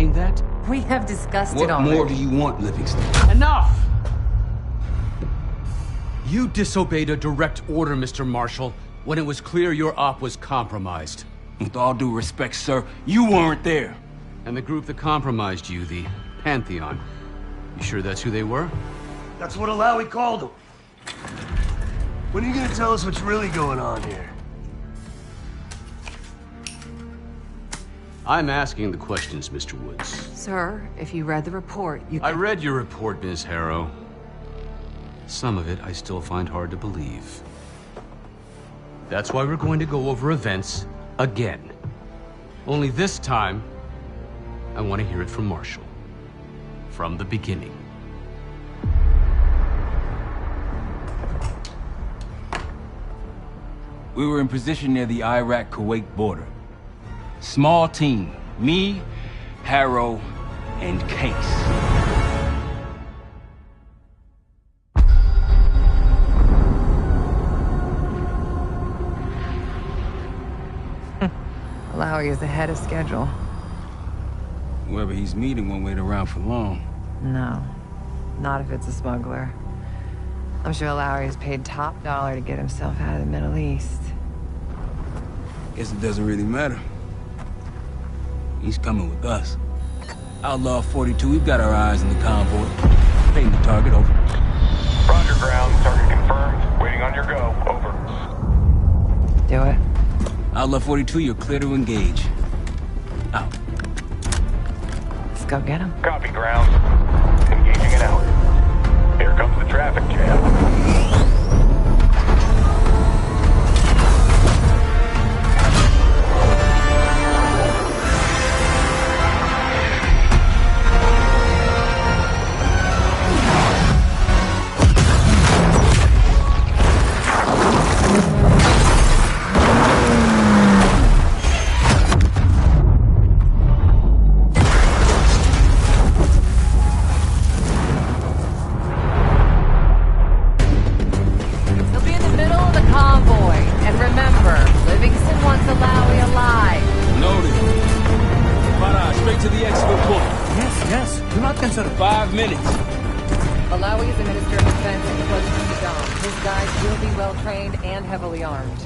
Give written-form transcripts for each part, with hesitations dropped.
denying that? We have discussed it What already. more do you want, Livingston? Enough! You disobeyed a direct order, Mr. Marshall, when it was clear your op was compromised. With all due respect, sir, you weren't there. And the group that compromised you, the Pantheon, you sure that's who they were? That's what Alawi called him. When are you gonna tell us what's really going on here? I'm asking the questions, Mr. Woods. Sir, if you read the report, you I can... read your report, Ms. Harrow. Some of it I still find hard to believe. That's why we're going to go over events again. Only this time, I want to hear it from Marshall. From the beginning. We were in position near the Iraq-Kuwait border. Small team. Me, Harrow, and Case. Alawi is ahead of schedule. Whoever he's meeting won't wait around for long. No, not if it's a smuggler. I'm sure Alawi is paid top dollar to get himself out of the Middle East. Guess it doesn't really matter. He's coming with us. Outlaw 42, we've got our eyes on the convoy. Painting the target, over. Roger, ground. Target confirmed. Waiting on your go. Over. Do it. Outlaw 42, you're clear to engage. Out. Let's go get him. Copy, ground. Engaging it out. Here comes the traffic jam. To the expert point. Yes. Do not consider. 5 minutes. Alawi is a minister of defense and close to Saddam. His guys will be well trained and heavily armed.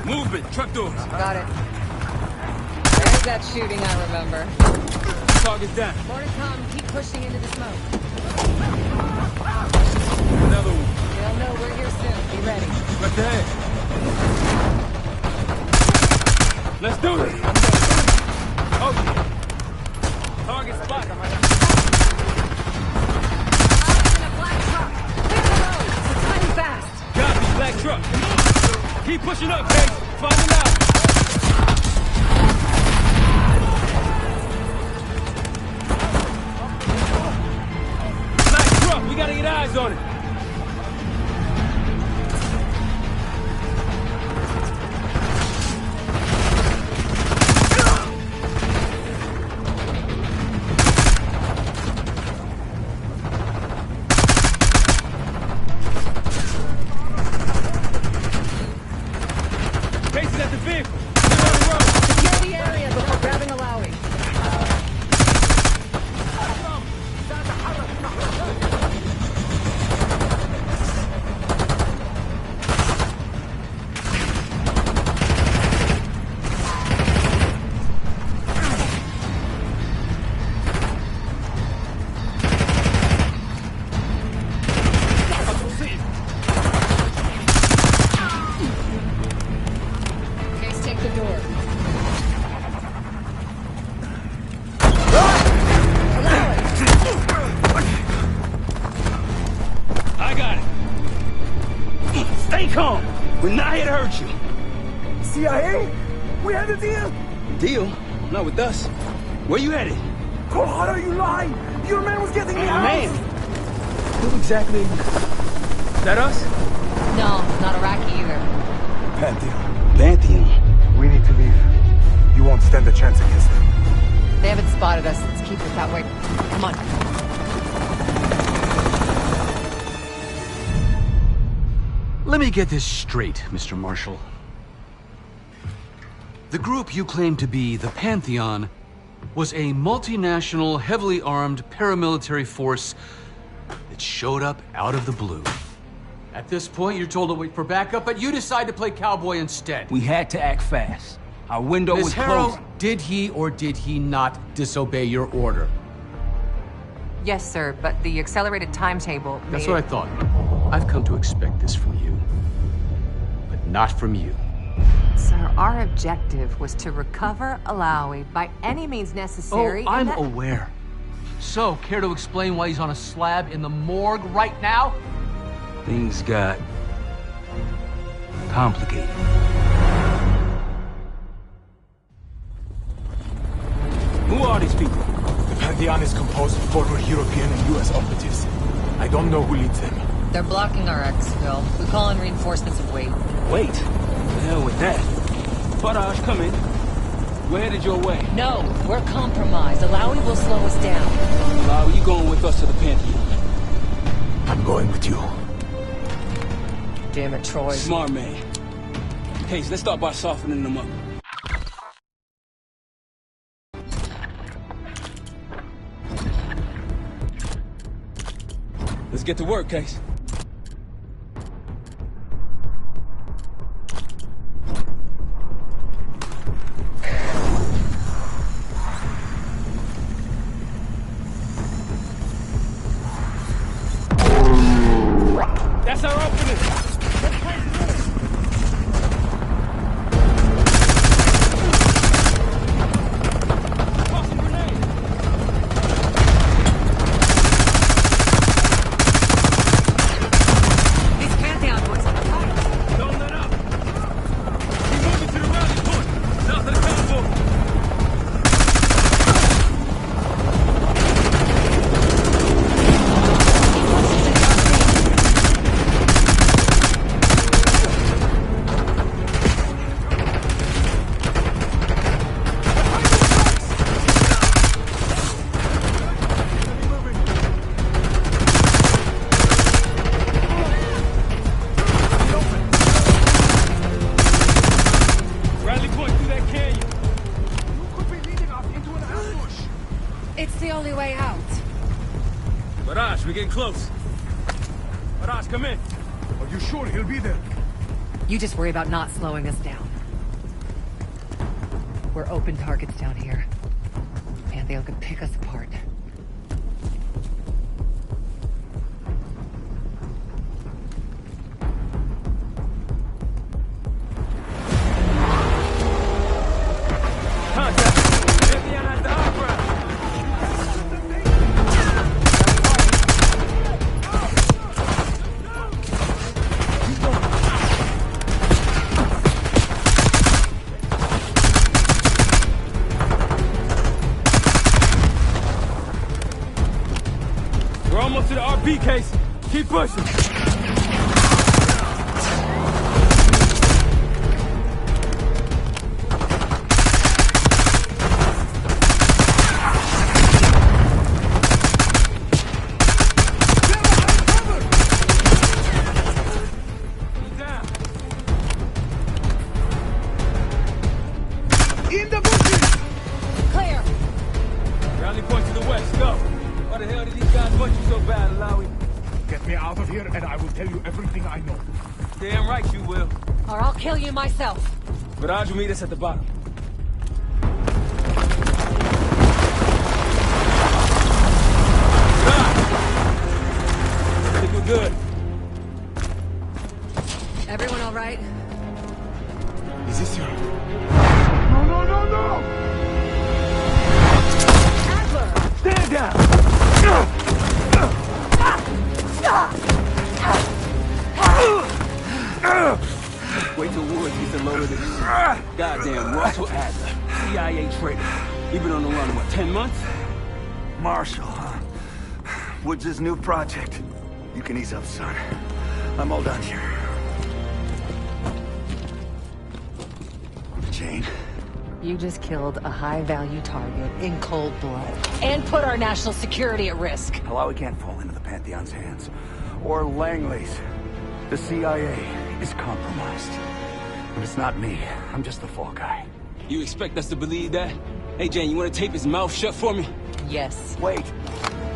Movement. Truck doors. Got it. There's that shooting I remember. Target's down. More to come. Keep pushing into the smoke. Another one. They'll know we're here soon. Be ready. Right there. Let's do it! Okay. Target spot. In a black truck. Clear the road. We're trying fast. Copy, black truck. Keep pushing up, Case. Find them out. Black truck, we gotta get eyes on it. We're not here to hurt you. CIA? We had a deal? Deal? Not with us. Where you headed? God, are you lying? Your man was getting me out. Man! Who exactly? Is that us? No, not Iraqi either. Pantheon. Pantheon. We need to leave. You won't stand a chance against them. They haven't spotted us. Let's keep it that way. Come on. Let me get this straight, Mr. Marshall. The group you claim to be the Pantheon was a multinational, heavily armed paramilitary force that showed up out of the blue. At this point, you're told to wait for backup, but you decide to play cowboy instead. We had to act fast. Our window was Miss Harrow, closing. did he or did he not disobey your order? Yes, sir, but the accelerated timetable made That's what I thought. I've come to expect this from you, but not from you. Sir, our objective was to recover Alawi by any means necessary. Oh, I'm aware. So, care to explain why he's on a slab in the morgue right now? Things got complicated. Who are these people? The Pantheon is composed of former European and US operatives. I don't know who leads them. They're blocking our exfil. We call in reinforcements and wait. Wait. The hell with that. Faraj, come in. We're headed your way. No, we're compromised. Alawi will slow us down. Alawi, you going with us to the Pantheon? I'm going with you. Damn it, Troy. Smart man. Case, let's start by softening them up. Let's get to work, Case. That's our opening. Toss a grenade. These Pantheon boys are tight. Don't let up. We're moving to the rally point, south of the convoy. Rally point through that canyon. It's the only way out. Faraj, we're getting close. Faraj, come in. Are you sure he'll be there? You just worry about not slowing us down. We're open targets down here. Pantheon could pick us apart. Contact. Pantheon has the high ground. We're almost to the RP case. Keep pushing. He's down. In the bushes! Clear! Rally point to the west. Go. Why the hell did these guys want you so bad, Alawi? Get me out of here and I will tell you everything I know. Damn right you will. Or I'll kill you myself. Faraj will meet us at the bottom. I think we're good. Everyone all right? Is this your... Adler! Stand down! Wait till Woods gets a load of this. Goddamn Russell Adler, CIA traitor. He been on the run, what, 10 months? Marshall, huh? Woods' new project. You can ease up, son. I'm all done here. Jane, You just killed a high-value target in cold blood. And put our national security at risk. Alawi can't fall into the Pantheon's hands. Or Langley's. The CIA is compromised. And it's not me. I'm just the fall guy. You expect us to believe that? Hey, Jane, you want to tape his mouth shut for me? Yes. Wait.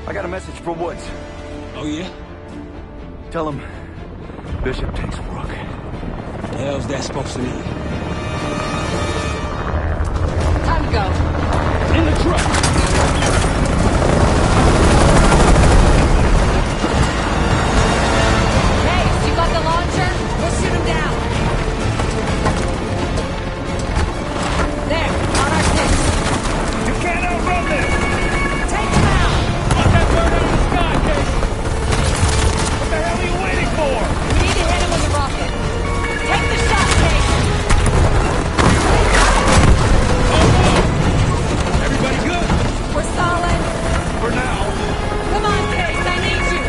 I got a message for Woods. Oh, yeah? Tell him Bishop takes Rook. The hell's that supposed to mean? Time to go. In the truck! Hey, you got the launcher? We'll shoot him down. There, on our six. You can't outrun this! Take him out! Let that bird out of the sky, Case! What the hell are you waiting for? We need to hit him with a rocket. Take the shot, Kate! Everybody good? We're solid. For now. Come on, Case, I need you.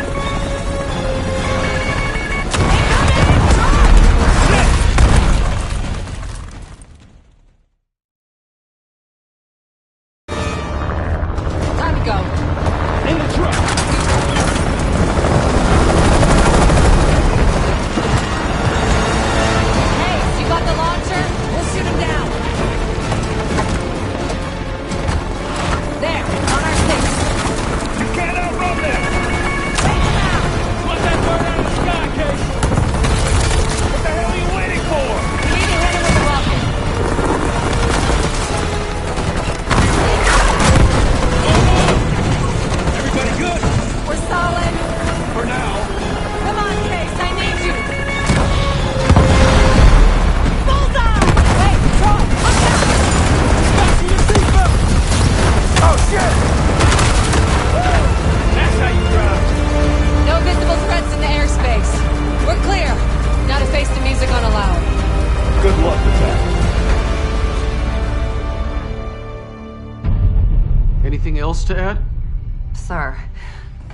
Time to go. In the truck! Hey, you got the launcher? We'll shoot him down. There, on our six. You can't outrun this! Take him out! Let that bird out of the sky, Case! What the hell are you waiting for? We need to hit him with a rocket. Everybody good? We're solid. For now. Come on, Case, I need you. Bullseye! Hey, Troy, watch out! Fasten your seatbelt! Oh, shit! That's how you drive. No visible threats in the airspace. We're clear. Now to face the music on Alawi. Good luck with that. Anything else to add? Sir,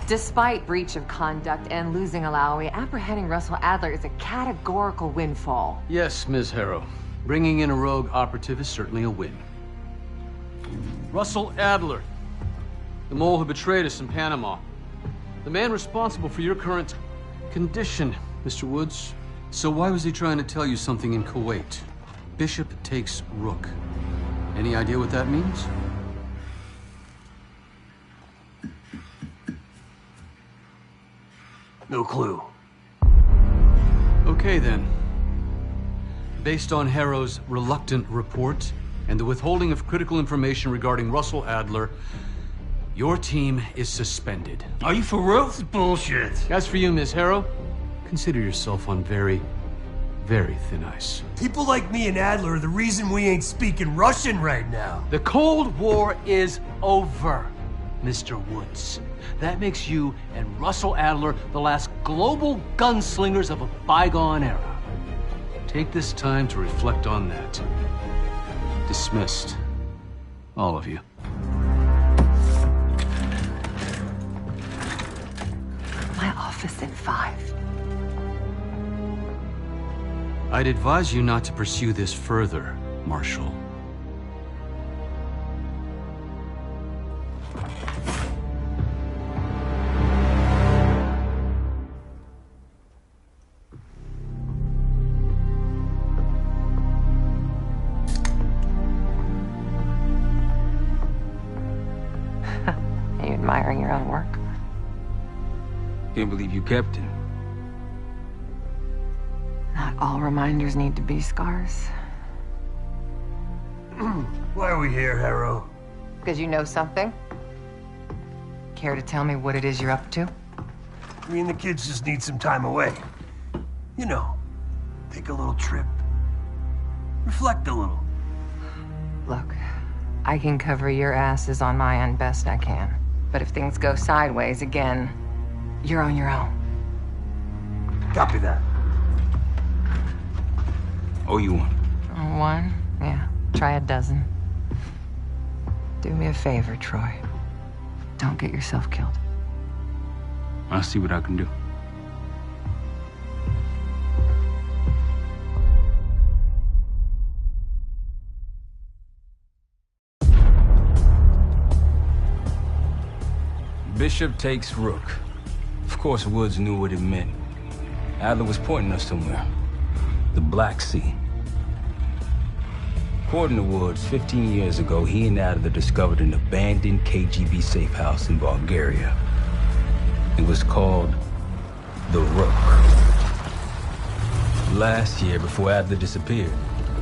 despite breach of conduct and losing Alawi, apprehending Russell Adler is a categorical windfall. Yes, Ms. Harrow. Bringing in a rogue operative is certainly a win. Russell Adler, the mole who betrayed us in Panama. The man responsible for your current condition, Mr. Woods. So why was he trying to tell you something in Kuwait? Bishop takes Rook. Any idea what that means? No clue. Okay, then. Based on Harrow's reluctant report and the withholding of critical information regarding Russell Adler, your team is suspended. Are you for real? This is bullshit. As for you, Ms. Harrow, consider yourself on very, very thin ice. People like me and Adler are the reason we ain't speaking Russian right now. The Cold War is over, Mr. Woods. That makes you and Russell Adler the last global gunslingers of a bygone era. Take this time to reflect on that. Dismissed. All of you. My office in 5. I'd advise you not to pursue this further, Marshal. Are you admiring your own work? Can't believe you kept him. Not all reminders need to be scars. Why are we here, Harrow? Because you know something? Care to tell me what it is you're up to? Me and the kids just need some time away. You know, take a little trip. Reflect a little. Look, I can cover your asses on my end best I can. But if things go sideways again, you're on your own. Copy that. Oh, you want? One? Yeah. Try a dozen. Do me a favor, Troy. Don't get yourself killed. I'll see what I can do. Bishop takes Rook. Of course, Woods knew what it meant. Adler was pointing us somewhere. The Black Sea. According to Woods, 15 years ago, he and Adler discovered an abandoned KGB safe house in Bulgaria. It was called The Rook. Last year, before Adler disappeared,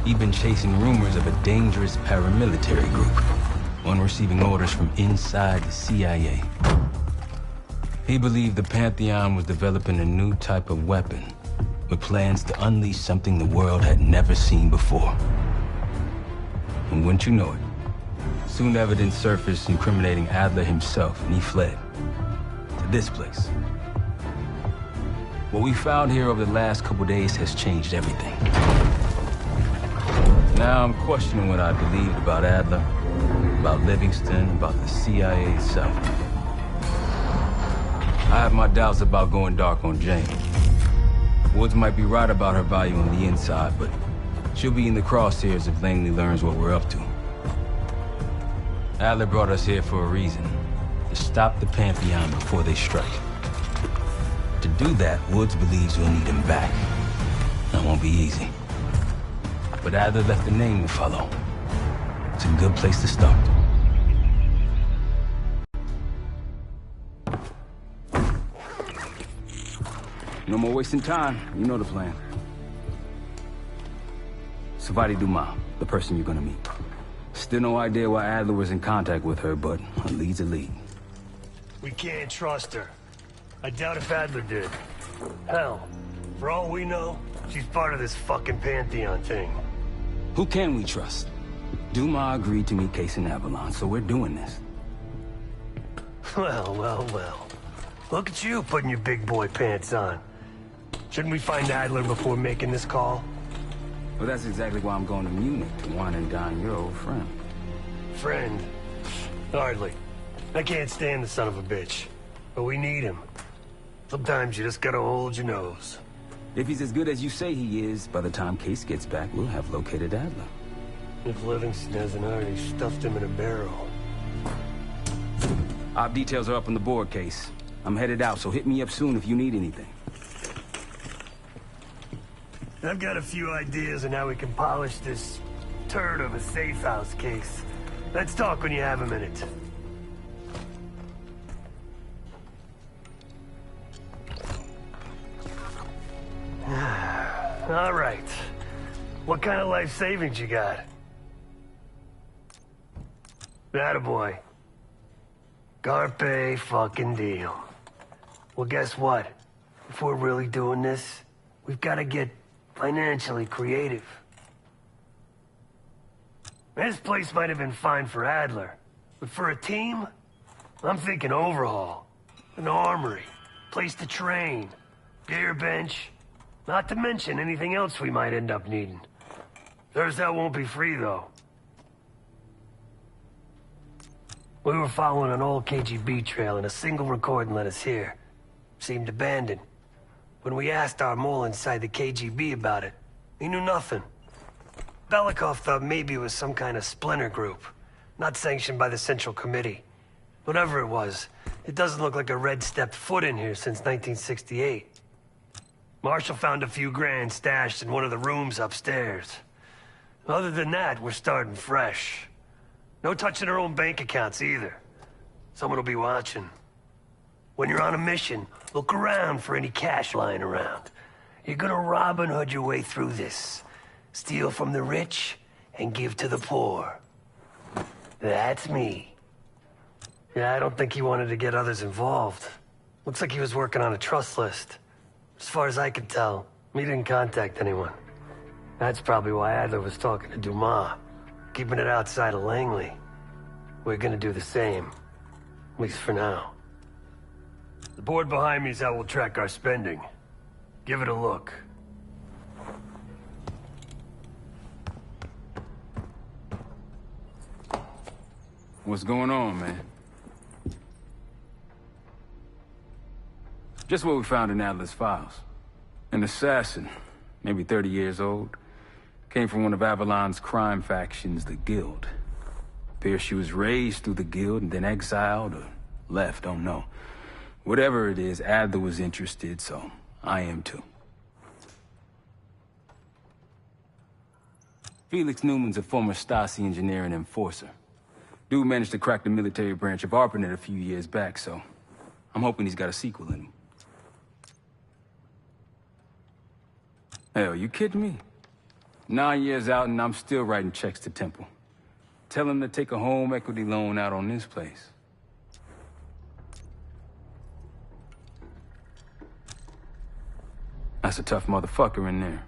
he'd been chasing rumors of a dangerous paramilitary group, one receiving orders from inside the CIA. He believed the Pantheon was developing a new type of weapon, with plans to unleash something the world had never seen before. And wouldn't you know it, soon evidence surfaced incriminating Adler himself, and he fled to this place. What we found here over the last couple days has changed everything. Now I'm questioning what I believed about Adler, about Livingston, about the CIA itself. I have my doubts about going dark on Jane. Woods might be right about her value on the inside, but she'll be in the crosshairs if Langley learns what we're up to. Adler brought us here for a reason, to stop the Pantheon before they strike. To do that, Woods believes we'll need him back. That won't be easy. But Adler left a name to follow. It's a good place to start. No more wasting time. You know the plan. Savati Dumas, the person you're gonna meet. Still no idea why Adler was in contact with her, but a lead's a lead. We can't trust her. I doubt if Adler did. Hell, for all we know, she's part of this fucking Pantheon thing. Who can we trust? Dumas agreed to meet Case in Avalon, so we're doing this. Well, well, well. Look at you putting your big boy pants on. Shouldn't we find Adler before making this call? Well, that's exactly why I'm going to Munich, to wine and dine your old friend. Friend? Hardly. I can't stand the son of a bitch. But we need him. Sometimes you just gotta hold your nose. If he's as good as you say he is, by the time Case gets back, we'll have located Adler. If Livingston hasn't already stuffed him in a barrel. Op details are up on the board, Case. I'm headed out, so hit me up soon if you need anything. I've got a few ideas on how we can polish this turd of a safe house case. Let's talk when you have a minute. All right. What kind of life savings you got? Attaboy. Carpe fucking deal. Well, guess what? If we're really doing this, we've got to get financially creative. This place might have been fine for Adler, but for a team, I'm thinking overhaul. An armory, place to train, gear bench, not to mention anything else we might end up needing. That won't be free, though. We were following an old KGB trail and a single recording led us here. Seemed abandoned. When we asked our mole inside the KGB about it, he knew nothing. Belikov thought maybe it was some kind of splinter group, not sanctioned by the Central Committee. Whatever it was, it doesn't look like a Red stepped foot in here since 1968. Marshall found a few grand stashed in one of the rooms upstairs. Other than that, we're starting fresh. No touching our own bank accounts either. Someone will be watching. When you're on a mission, look around for any cash lying around. You're gonna Robin Hood your way through this. Steal from the rich and give to the poor. That's me. Yeah, I don't think he wanted to get others involved. Looks like he was working on a trust list. As far as I can tell, he didn't contact anyone. That's probably why Adler was talking to Dumas, keeping it outside of Langley. We're gonna do the same. At least for now. The board behind me is how we'll track our spending. Give it a look. What's going on, man? Just what we found in Adler's files. An assassin, maybe 30 years old, came from one of Avalon's crime factions, the Guild. Appears she was raised through the Guild and then exiled or left, don't know. Whatever it is, Adler was interested, so I am too. Felix Newman's a former Stasi engineer and enforcer. Dude managed to crack the military branch of ARPANET a few years back, so I'm hoping he's got a sequel in him. Hell, you kidding me? 9 years out and I'm still writing checks to Temple. Tell him to take a home equity loan out on this place. That's a tough motherfucker in there.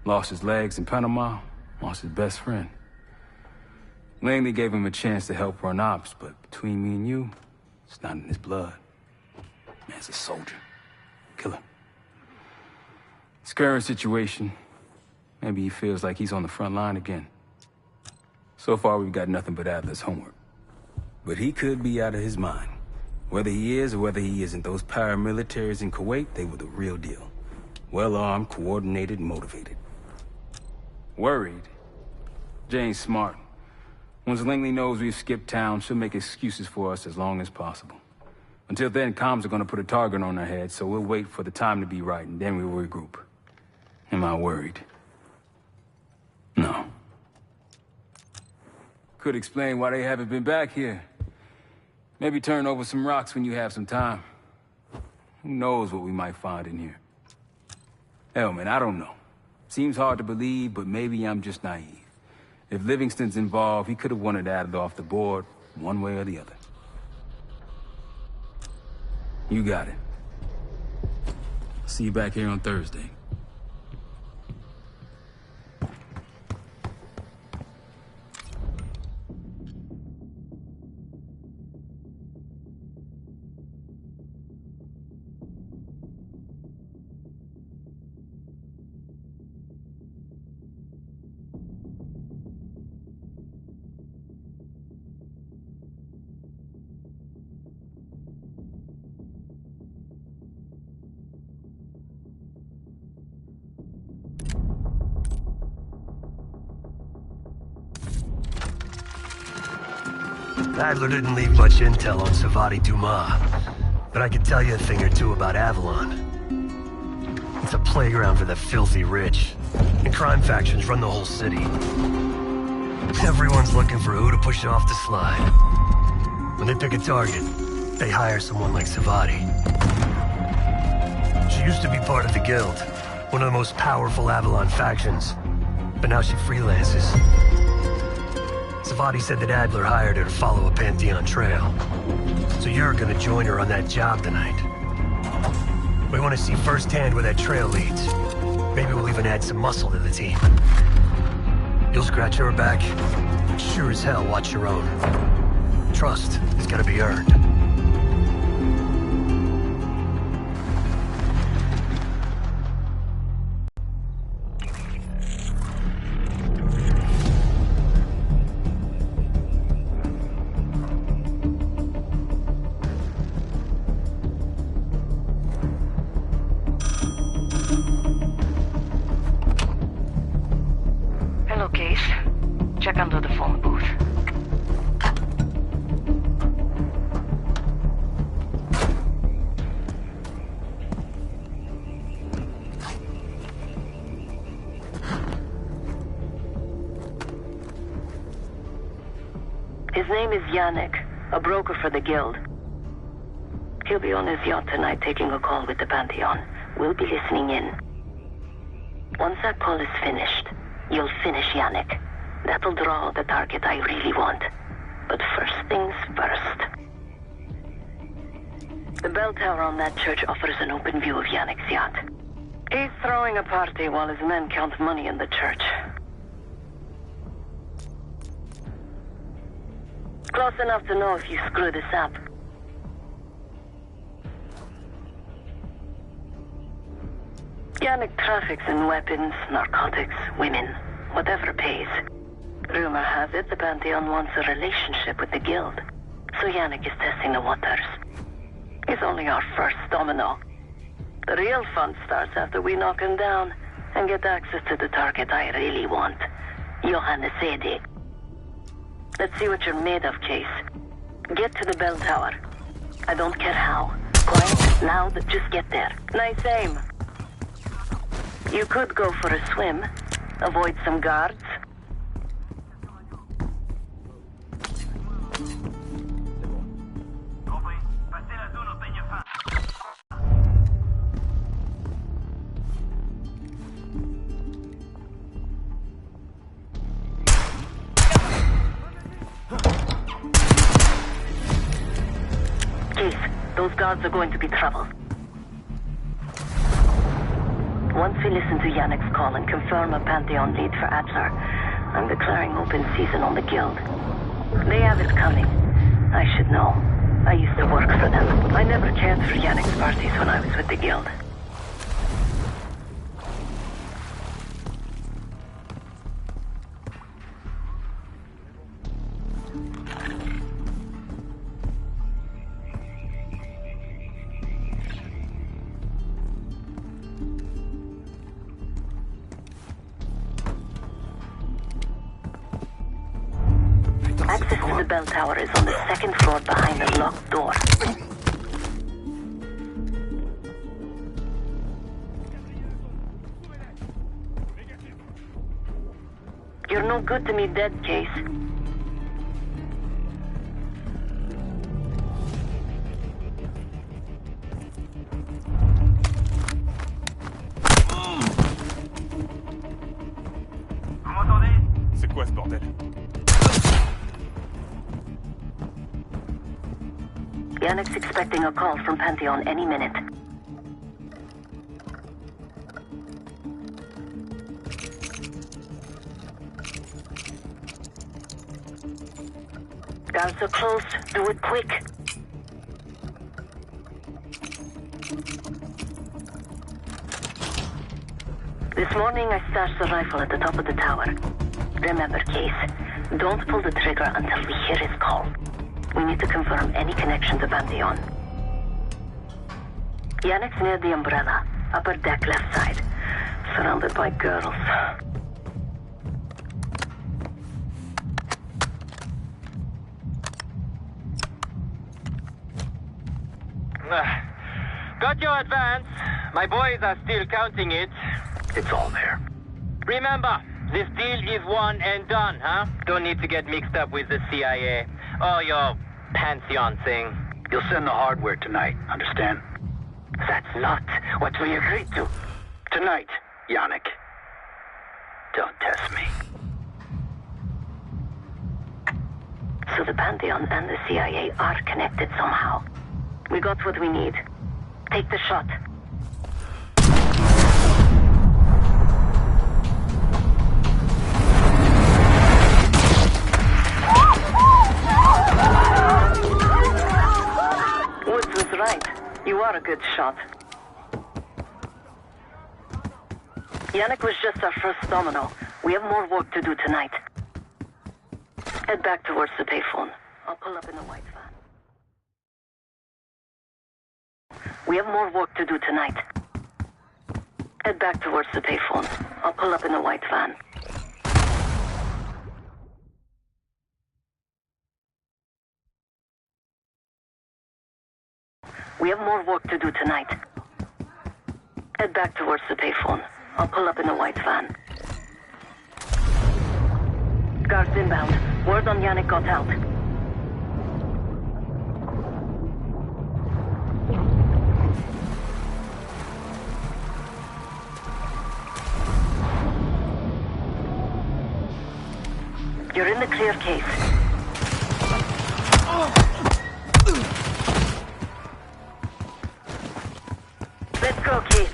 Lost his legs in Panama, lost his best friend. Langley gave him a chance to help run ops, but between me and you, it's not in his blood. Man's a soldier. Killer. His current situation, maybe he feels like he's on the front line again. So far, we've got nothing but Adler's homework. But he could be out of his mind. Whether he is or whether he isn't, those paramilitaries in Kuwait, they were the real deal. Well-armed, coordinated, motivated. Worried? Jane's smart. Once Langley knows we've skipped town, she'll make excuses for us as long as possible. Until then, comms are gonna put a target on our heads, so we'll wait for the time to be right, and then we'll regroup. Am I worried? No. Could explain why they haven't been back here. Maybe turn over some rocks when you have some time. Who knows what we might find in here? Hell, man, I don't know. Seems hard to believe, but maybe I'm just naive. If Livingston's involved, he could have wanted Adler off the board, one way or the other. You got it. See you back here on Thursday. Adler didn't leave much intel on Savati Dumas, but I could tell you a thing or two about Avalon. It's a playground for the filthy rich, and crime factions run the whole city. Everyone's looking for who to push off the slide. When they pick a target, they hire someone like Savati. She used to be part of the Guild, one of the most powerful Avalon factions, but now she freelances. Savati said that Adler hired her to follow a Pantheon trail. So you're gonna join her on that job tonight. We want to see firsthand where that trail leads. Maybe we'll even add some muscle to the team. You'll scratch her back, and sure as hell watch your own. Trust is gotta be earned. Check under the phone booth. His name is Yannick, a broker for the Guild. He'll be on his yacht tonight taking a call with the Pantheon. We'll be listening in. Once that call is finished, you'll finish Yannick. That'll draw the target I really want. But first things first. The bell tower on that church offers an open view of Yannick's yacht. He's throwing a party while his men count money in the church. Close enough to know if you screw this up. Yannick traffics in weapons, narcotics, women, whatever pays. Rumor has it the Pantheon wants a relationship with the Guild, so Yannick is testing the waters. He's only our first domino. The real fun starts after we knock him down and get access to the target I really want, Johannes Edi. Let's see what you're made of, Case. Get to the bell tower. I don't care how. Quiet, loud, just get there. Nice aim. You could go for a swim, Avoid some guards. Case, those guards are going to be trouble. Once we listen to Yannick's call and confirm a Pantheon lead for Adler, I'm declaring open season on the Guild. They have it coming. I should know. I used to work for them. I never cared for Yannick's parties when I was with the Guild. Access to the bell tower is on the second floor behind the locked door. You're no good to me dead, Case. C'est quoi ce bordel? Yannick's expecting a call from Pantheon any minute. Guards are close. Do it quick. This morning I stashed the rifle at the top of the tower. Remember, Case, don't pull the trigger until we hear his call. We need to confirm any connection to Pantheon. Yannick's near the umbrella, upper deck left side, surrounded by girls. Got your advance. My boys are still counting it. It's all there. Remember, this deal is one and done, huh? Don't need to get mixed up with the CIA. Or your Pantheon thing. You'll send the hardware tonight, understand? That's not what we agreed to. Tonight, Yannick. Don't test me. So the Pantheon and the CIA are connected somehow. We got what we need. Take the shot. Woods was right. You are a good shot. Yannick was just our first domino. We have more work to do tonight. Head back towards the payphone. I'll pull up in the white van. We have more work to do tonight. Head back towards the payphone. I'll pull up in the white van. We have more work to do tonight. Head back towards the payphone. I'll pull up in the white van. Guards inbound. Word on Yannick got out. You're in the clear, Case. Let's go, Case.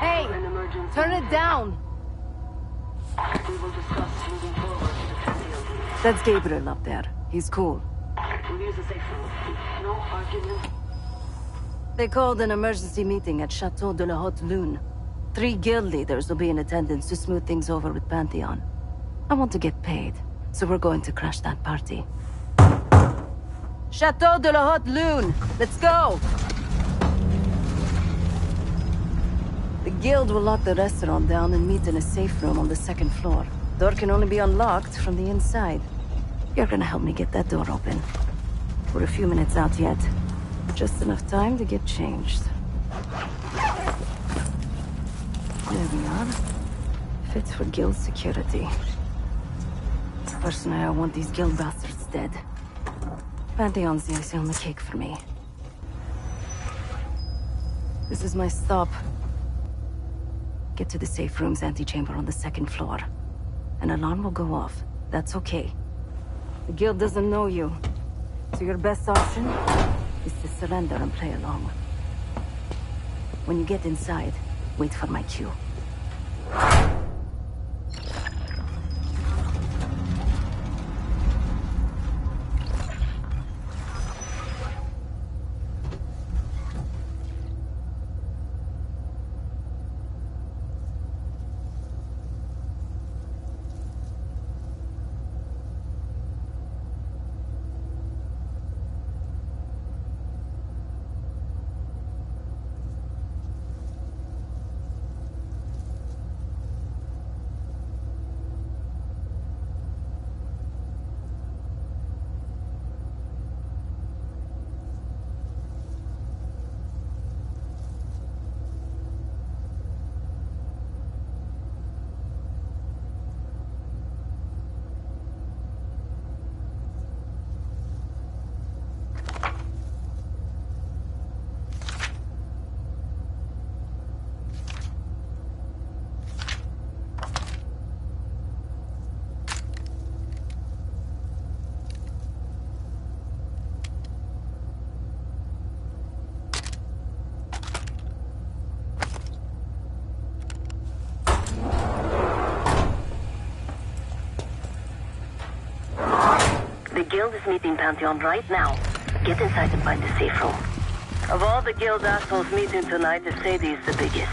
Hey, turn it down. That's Gabriel up there. He's cool. They called an emergency meeting at Chateau de la Haute Lune. 3 guild leaders will be in attendance to smooth things over with Pantheon. I want to get paid, so we're going to crash that party. Chateau de la Haute Lune! Let's go! Guild will lock the restaurant down and meet in a safe room on the second floor. Door can only be unlocked from the inside. You're gonna help me get that door open. We're a few minutes out yet. Just enough time to get changed. There we are. Fit for Guild security. Personally, I want these Guild bastards dead. Pantheon's the icing on the cake for me. This is my stop. Get to the safe room's antechamber on the second floor. An alarm will go off. That's okay. The Guild doesn't know you. So your best option is to surrender and play along. When you get inside, wait for my cue. The Guild is meeting Pantheon right now. Get inside and find a safe room. Of all the Guild assholes meeting tonight, Sadie is the biggest.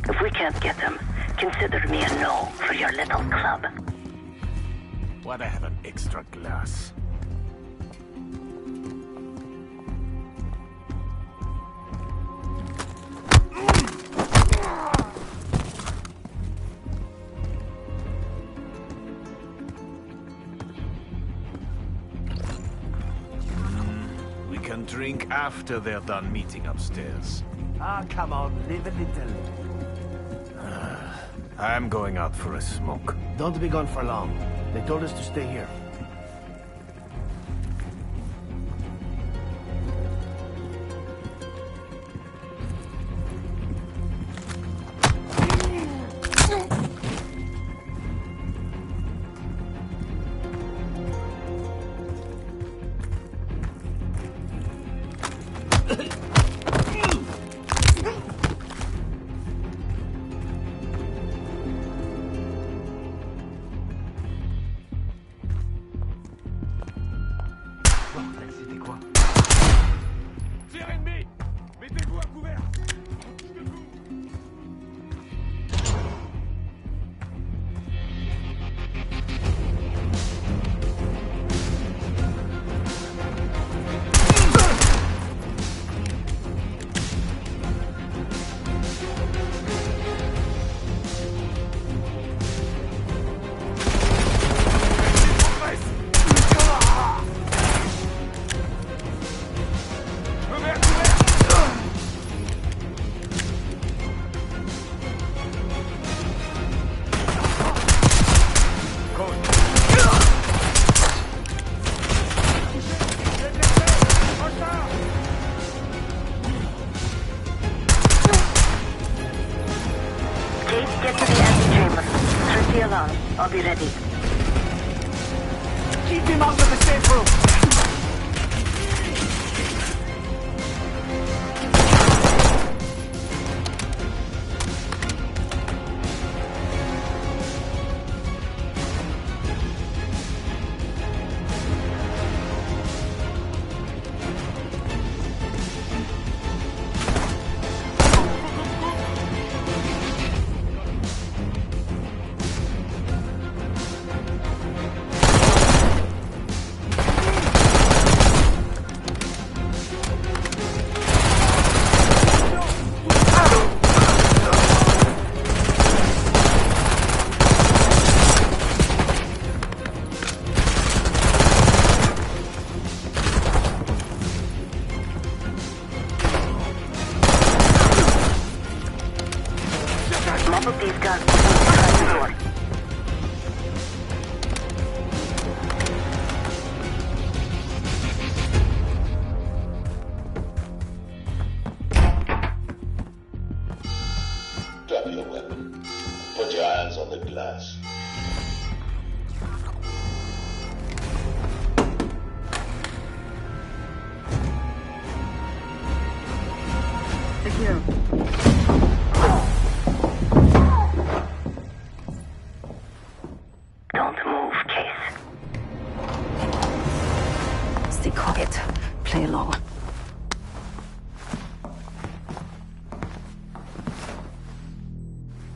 If we can't get them, consider me a no for your little club. Why'd I have an extra glass? Drink after they're done meeting upstairs. Ah, come on, live a little. I'm going out for a smoke. Don't be gone for long. They told us to stay here. I'll be ready. Keep him out of the safe room! glass. Here. Don't move, Case. Stay quiet. Play along.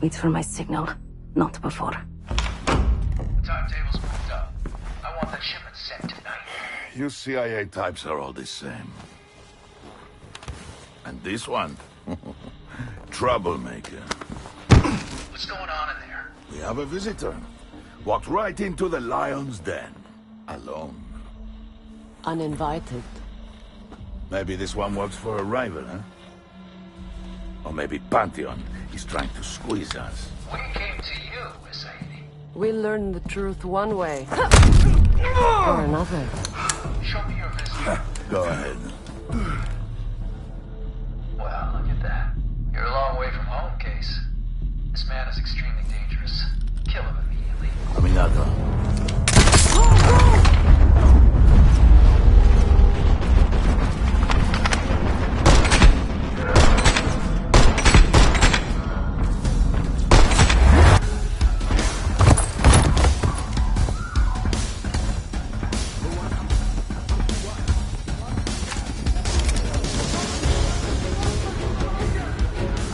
Wait for my signal, not before. Timetable's moved up. I want that shipment sent tonight. You CIA types are all the same. And this one? Troublemaker. What's going on in there? We have a visitor. Walked right into the lion's den. Alone. Uninvited. Maybe this one works for a rival, huh? Or maybe Pantheon is trying to squeeze us. We came to you, Mercedes. We learn the truth one way. Or another. Show me your visit. Go ahead. Well, look at that. You're a long way from home, Case. This man is extremely dangerous. Kill him immediately. Caminata.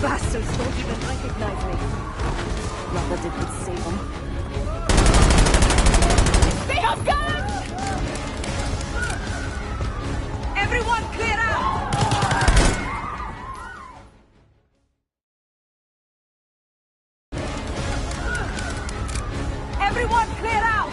Bastards don't even recognize me. Not that it would save them. They have guns! Everyone clear out! Everyone clear out!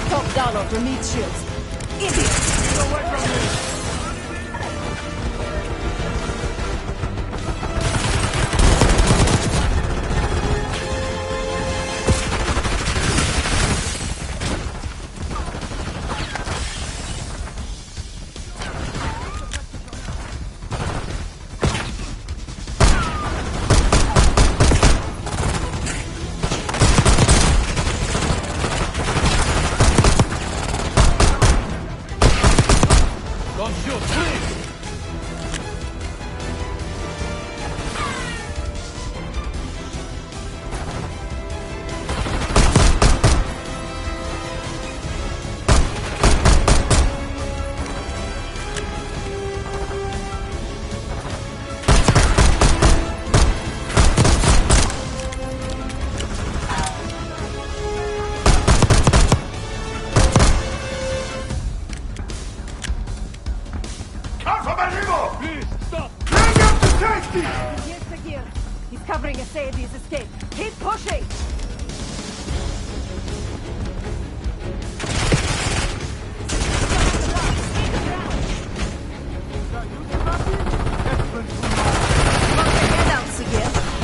Top dollar for meat shields. Idiot! Go work on me. He's covering a Sadie's escape. Keep pushing!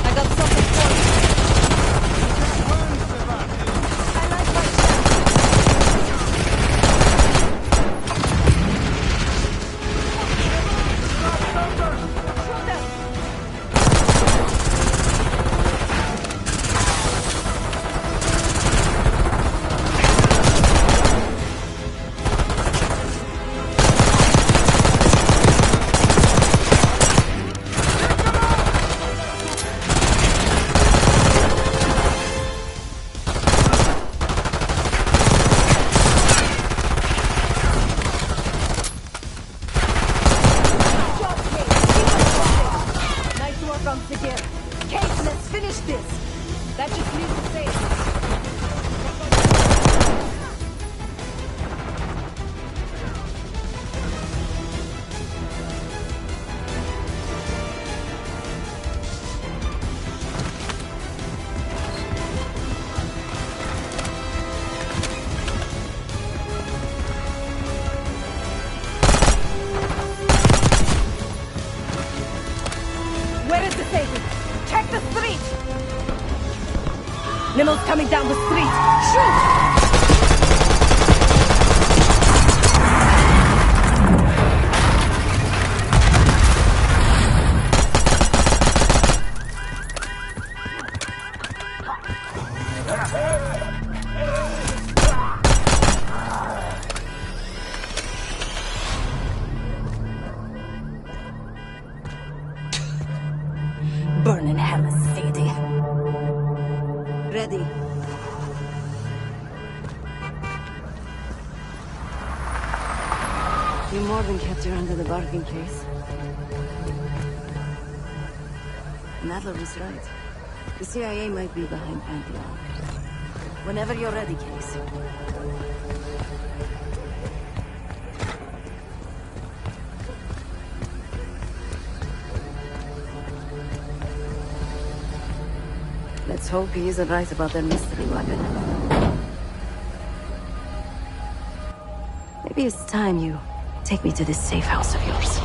I got something for you. Kate, let's finish this. That just leaves the safe. Where is the safe? Check the street! Limo's coming down the street! Shoot! Burn in hell, Sadie. Ready. You more than kept her under the bargain case. Nadler was right. The CIA might be behind Pantheon. Whenever you're ready, Case. Let's hope he isn't right about their mystery weapon. Maybe it's time you take me to this safe house of yours.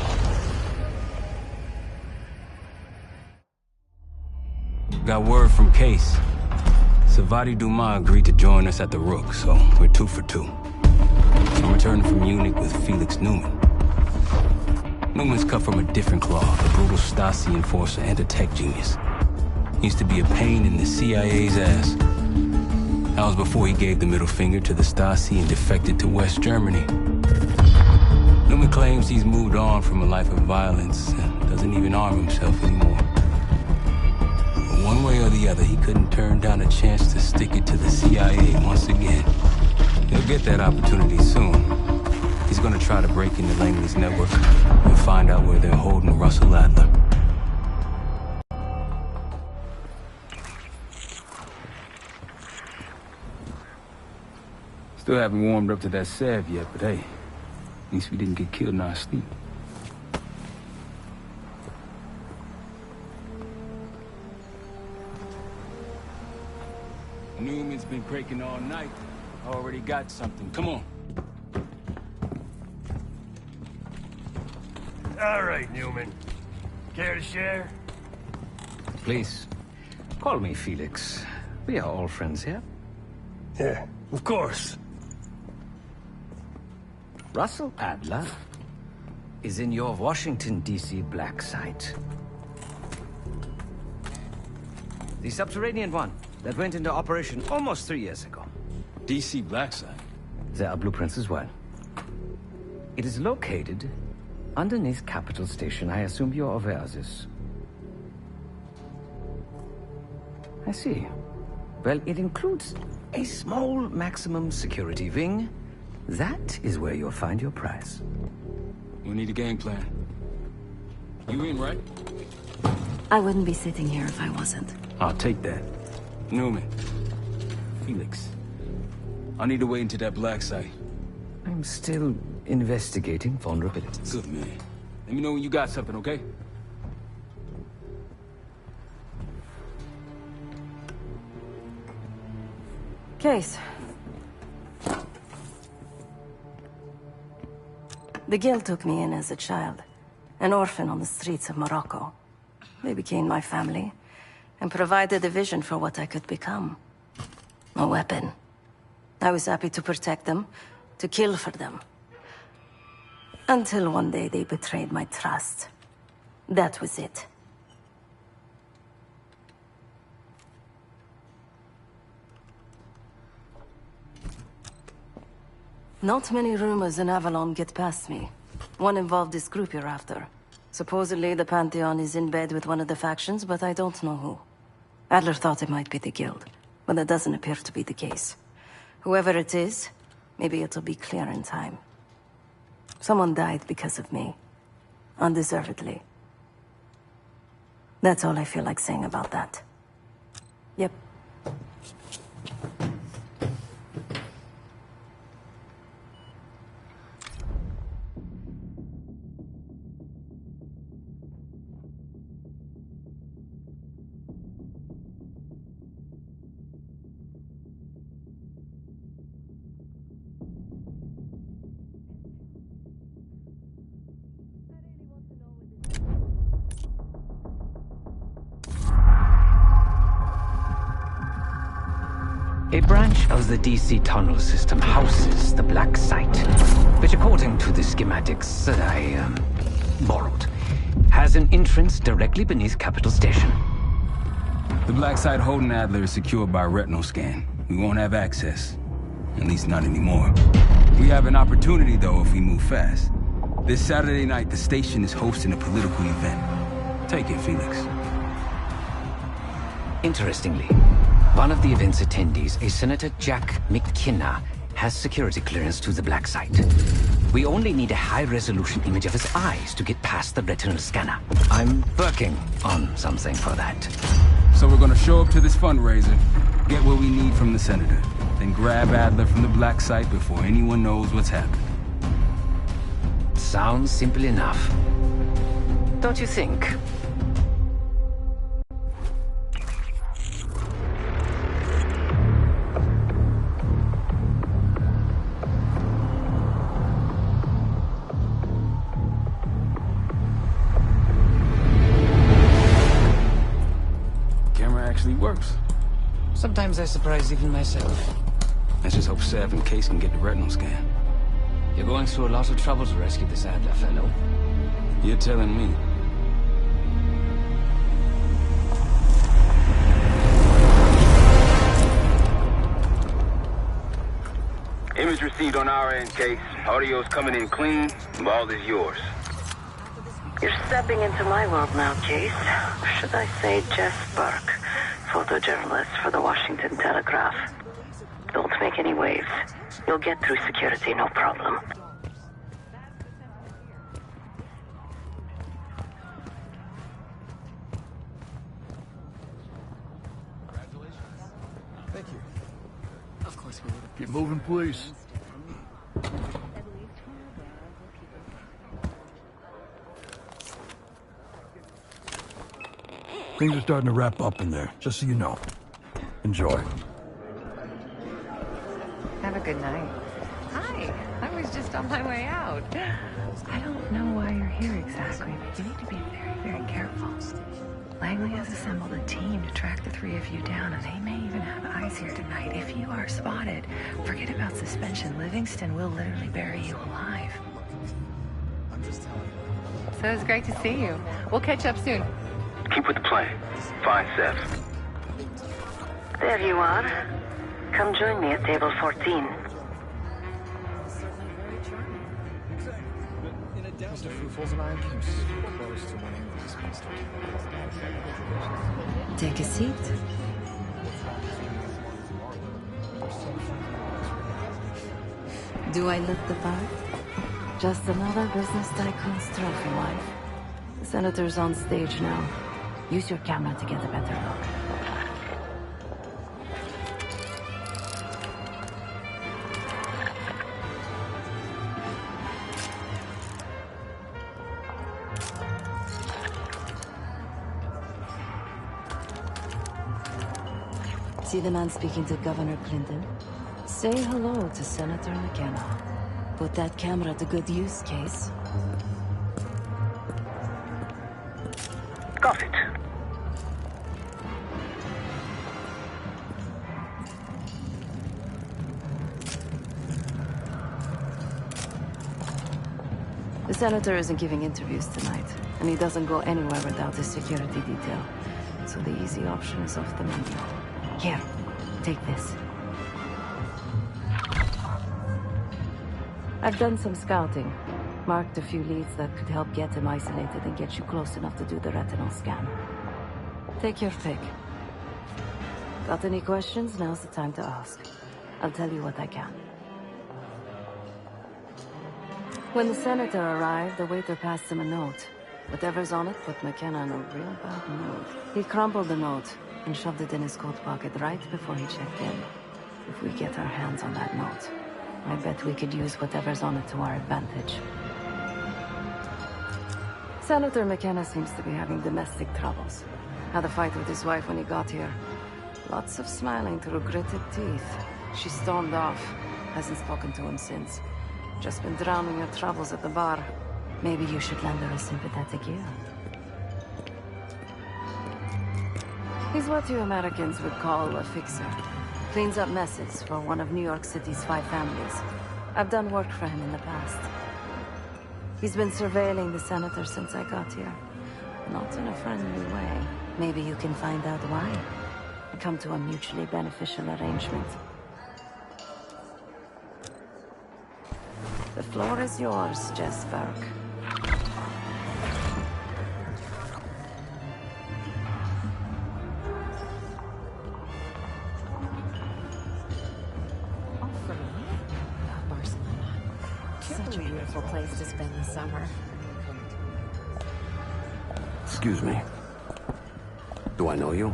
Got word from Case. Savati Dumas agreed to join us at the Rook, so we're 2 for 2. I'm returning from Munich with Felix Neumann. Newman's cut from a different cloth, a brutal Stasi enforcer and a tech genius. He used to be a pain in the CIA's ass. That was before he gave the middle finger to the Stasi and defected to West Germany. Newman claims he's moved on from a life of violence and doesn't even arm himself anymore. But one way or the other, he couldn't turn down a chance to stick it to the CIA once again. He'll get that opportunity soon. He's gonna try to break into Langley's network and find out where they're holding Russell Adler. Still haven't warmed up to that salve yet, but hey, at least we didn't get killed in our sleep. Newman's been cranking all night. Already got something. Come on. All right, Newman. Care to share? Please, call me Felix. We are all friends here. Yeah, of course. Russell Adler is in your Washington, D.C. black site. The subterranean one that went into operation almost 3 years ago. D.C. black site? There are blueprints as well. It is located underneath Capitol Station. I assume you're aware of this. I see. Well, it includes a small maximum security wing. That is where you'll find your prize. We need a game plan. You in, right? I wouldn't be sitting here if I wasn't. I'll take that. Newman. Felix. I need to wait into that black site. I'm still investigating vulnerabilities. Good, man. Let me know when you got something, okay? Case. The Guild took me in as a child, an orphan on the streets of Morocco. They became my family, and provided a vision for what I could become. A weapon. I was happy to protect them, to kill for them. Until one day they betrayed my trust. That was it. Not many rumors in Avalon get past me. One involved this group you're after. Supposedly the Pantheon is in bed with one of the factions, but I don't know who. Adler thought it might be the Guild, but that doesn't appear to be the case. Whoever it is, maybe it'll be clear in time. Someone died because of me. Undeservedly. That's all I feel like saying about that. Yep. A branch of the DC tunnel system houses the Black Site, which according to the schematics that I borrowed, has an entrance directly beneath Capital Station. The Black Site holding Adler is secured by retinal scan. We won't have access. At least not anymore. We have an opportunity, though, if we move fast. This Saturday night, the station is hosting a political event. Take it, Felix. Interestingly, one of the event's attendees, a Senator Jack McKenna, has security clearance to the Black Site. We only need a high-resolution image of his eyes to get past the retinal scanner. I'm working on something for that. So we're gonna show up to this fundraiser, get what we need from the Senator, then grab Adler from the Black Site before anyone knows what's happened. Sounds simple enough. Don't you think? Camera actually works. Sometimes I surprise even myself. Let's just hope Sev and Case can get the retinal scan. You're going through a lot of trouble to rescue this Adler fellow. You're telling me. Image received on our end, Case. Audio's coming in clean. Ball is yours. You're stepping into my world now, Case. Should I say Jess Burke, photojournalist for the Washington Telegraph. Don't make any waves. You'll get through security, no problem. Thank you. Of course we would. Keep moving, please. Things are starting to wrap up in there, just so you know. Enjoy. Have a good night. Hi, I was just on my way out. I don't know why you're here exactly, but you need to be very, very careful. Langley has assembled a team to track the three of you down, and they may even have eyes here tonight. If you are spotted, forget about suspension. Livingston will literally bury you alive. I'm just telling you. So it's great to see you. We'll catch up soon. Keep with the plan. Find Sev. There you are. Come join me at table 14. Mr. Fruitfuls and I came super close to winning this monster. Take a seat. Do I look the part? Just another business tycoon's trophy wife. The Senator's on stage now. Use your camera to get a better look. See the man speaking to Governor Clinton? Say hello to Senator McKenna. Put that camera to good use, Case. Got it. The Senator isn't giving interviews tonight, and he doesn't go anywhere without his security detail. So the easy option is off the menu. Here, take this. I've done some scouting. Marked a few leads that could help get him isolated and get you close enough to do the retinal scan. Take your pick. Got any questions? Now's the time to ask. I'll tell you what I can. When the Senator arrived, the waiter passed him a note. Whatever's on it put McKenna in a real bad mood. He crumpled the note and shoved it in his coat pocket right before he checked in. If we get our hands on that note, I bet we could use whatever's on it to our advantage. Senator McKenna seems to be having domestic troubles. Had a fight with his wife when he got here. Lots of smiling through gritted teeth. She stormed off. Hasn't spoken to him since. Just been drowning her troubles at the bar. Maybe you should lend her a sympathetic ear. He's what you Americans would call a fixer. Cleans up messes for one of New York City's 5 families. I've done work for him in the past. He's been surveilling the senator since I got here. Not in a friendly way. Maybe you can find out why. Come to a mutually beneficial arrangement. The floor is yours, Jess Burke. Such a beautiful place to spend the summer. Excuse me. Do I know you?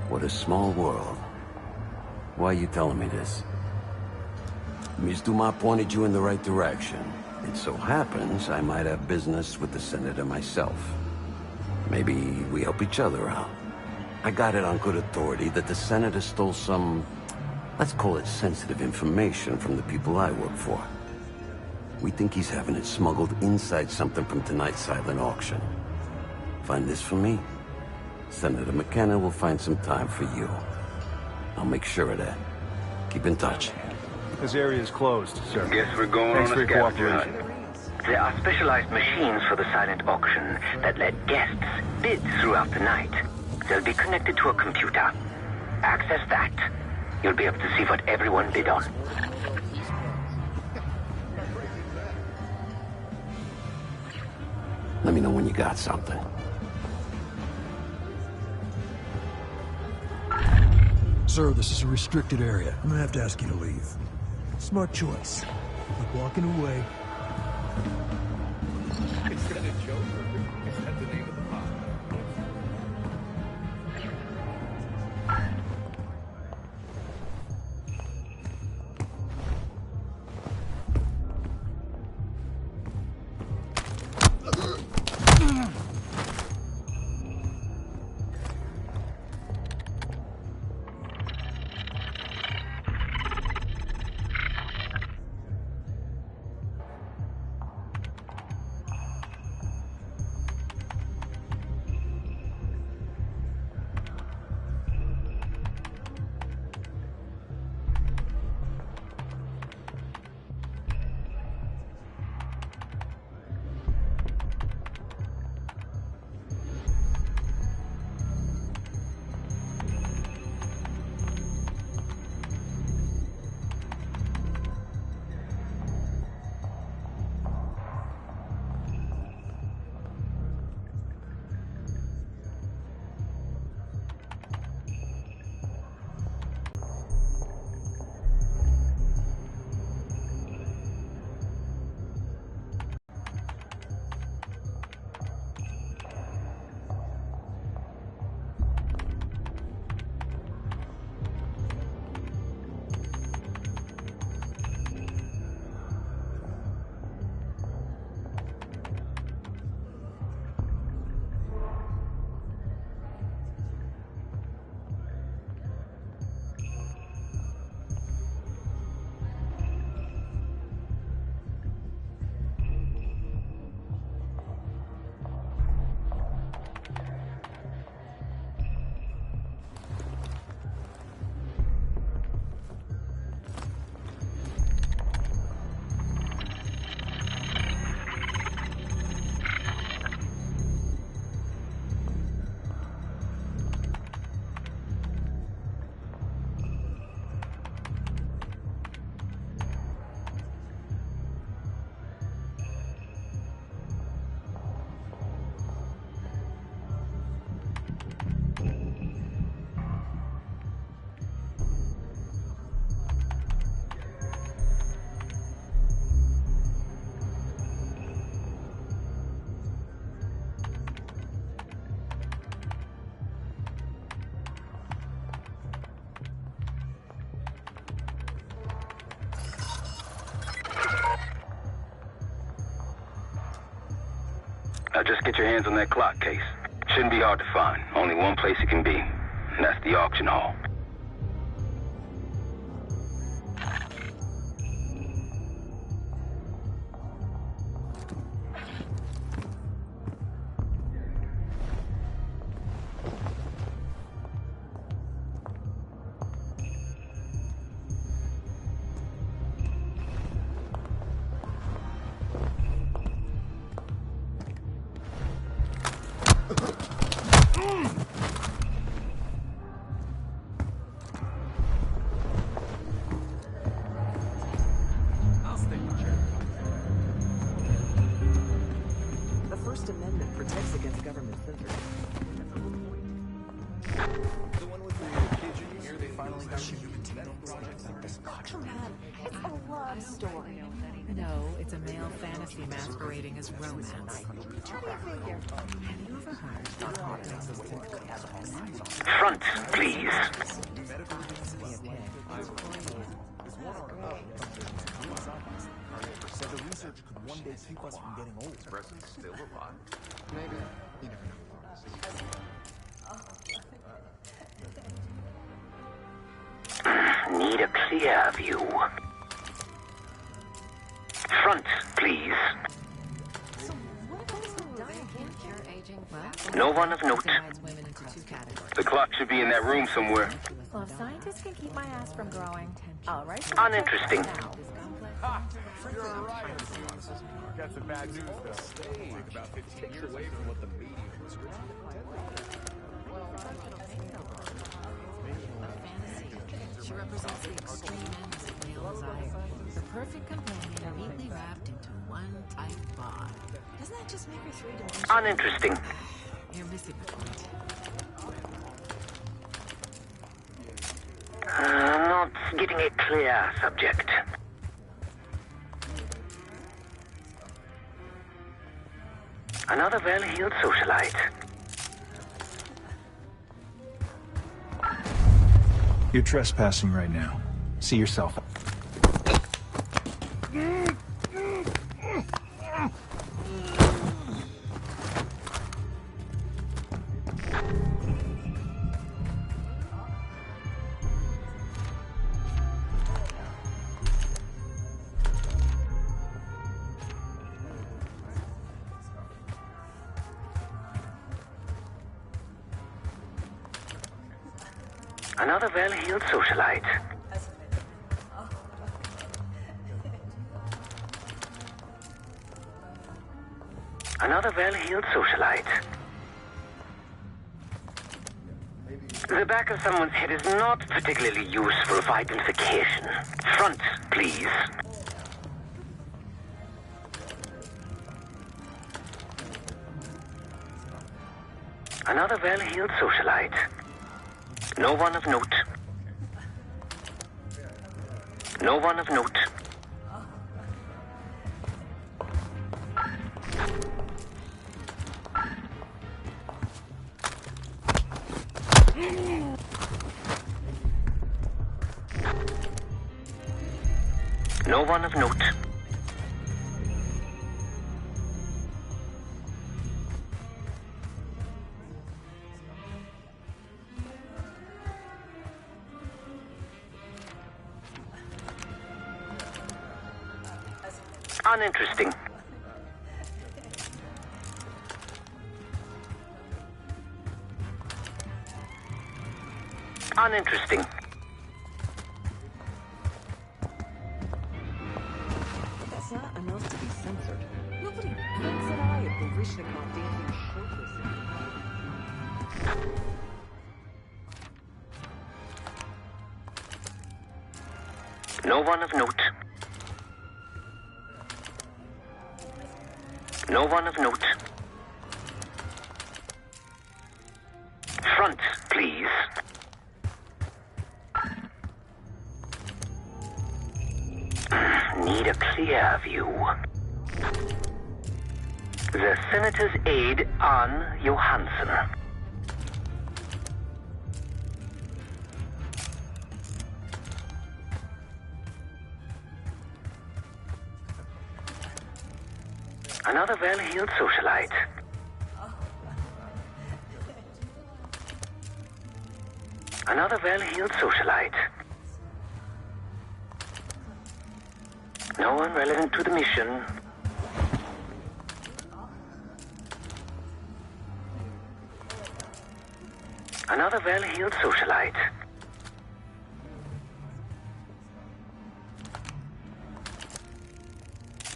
What a small world. Why are you telling me this? Ms. Dumas pointed you in the right direction. It so happens I might have business with the senator myself. Maybe we help each other out. I got it on good authority that the senator stole some, let's call it sensitive information from the people I work for. We think he's having it smuggled inside something from tonight's silent auction. Find this for me? Senator McKenna will find some time for you. I'll make sure of that. Keep in touch. This area is closed, sir. Guess we're going Thanks on for a your scavenger cooperation. hunt. There are specialized machines for the silent auction that let guests bid throughout the night. They'll be connected to a computer. Access that. You'll be able to see what everyone bid on. Let me know when you got something. Sir, this is a restricted area. I'm gonna have to ask you to leave. Smart choice. Keep walking away. Is that a joke or is that the name of the pod? Now just get your hands on that clock case. Shouldn't be hard to find. Only one place it can be, and that's the auction hall. The one with the kids in here, they finally got you Come on, it's a love story. No, it's a male fantasy masquerading as romance. Have you ever heard Front, please. So the research could one day keep us from getting old. Preston's still alive. Maybe. You never know. Need a clear view. Front, please. No one of note. The clock should be in that room somewhere. Well, if scientists can keep my ass from growing, all right. Uninteresting. You're right. Got some bad news, though. Think about 15 years away from what the media was. She represents the extreme ends of male desire. The perfect companion neatly wrapped into one tight bond. Doesn't that just make her three-dimensional? Uninteresting. You're missing the point. Not getting a clear subject. Another well-heeled socialite. You're trespassing right now. See yourself. Another well-heeled socialite. Another well-heeled socialite. The back of someone's head is not particularly useful for identification. Front, please. Another well-heeled socialite. No one of note. No one of note. No one of note. Uninteresting. Uninteresting. That's not enough to be censored. Nobody blinks an eye at Baryshnikov dancing shirtless. No one of note. No one of note. Front, please. Need a clear view. The Senator's aide, Anne Johansson. Another well-heeled socialite. Another well-heeled socialite. No one relevant to the mission. Another well-heeled socialite.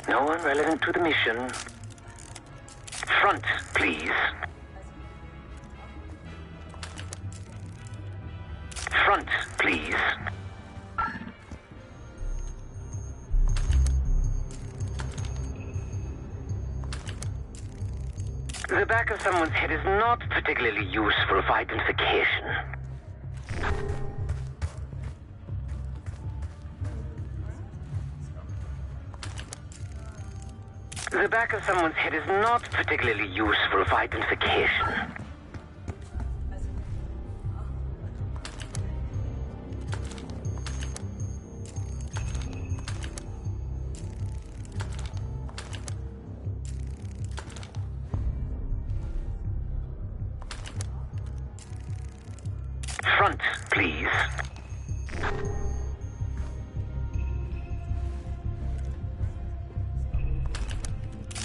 No one relevant to the mission. Front, please. Front, please. The back of someone's head is not particularly useful for identification. The back of someone's head is not particularly useful for identification. Front, please.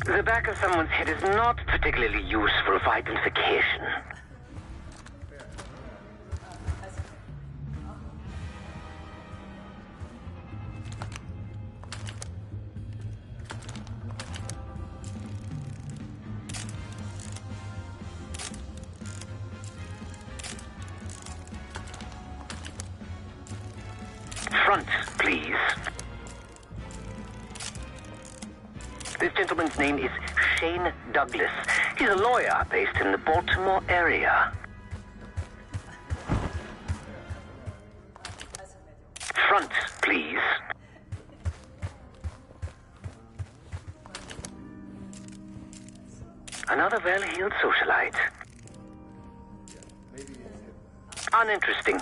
The back of someone's head is not particularly useful for identification. Front, please. This gentleman's name is Shane Douglas. He's a lawyer based in the Baltimore area. Front, please. Another well-heeled socialite. Uninteresting.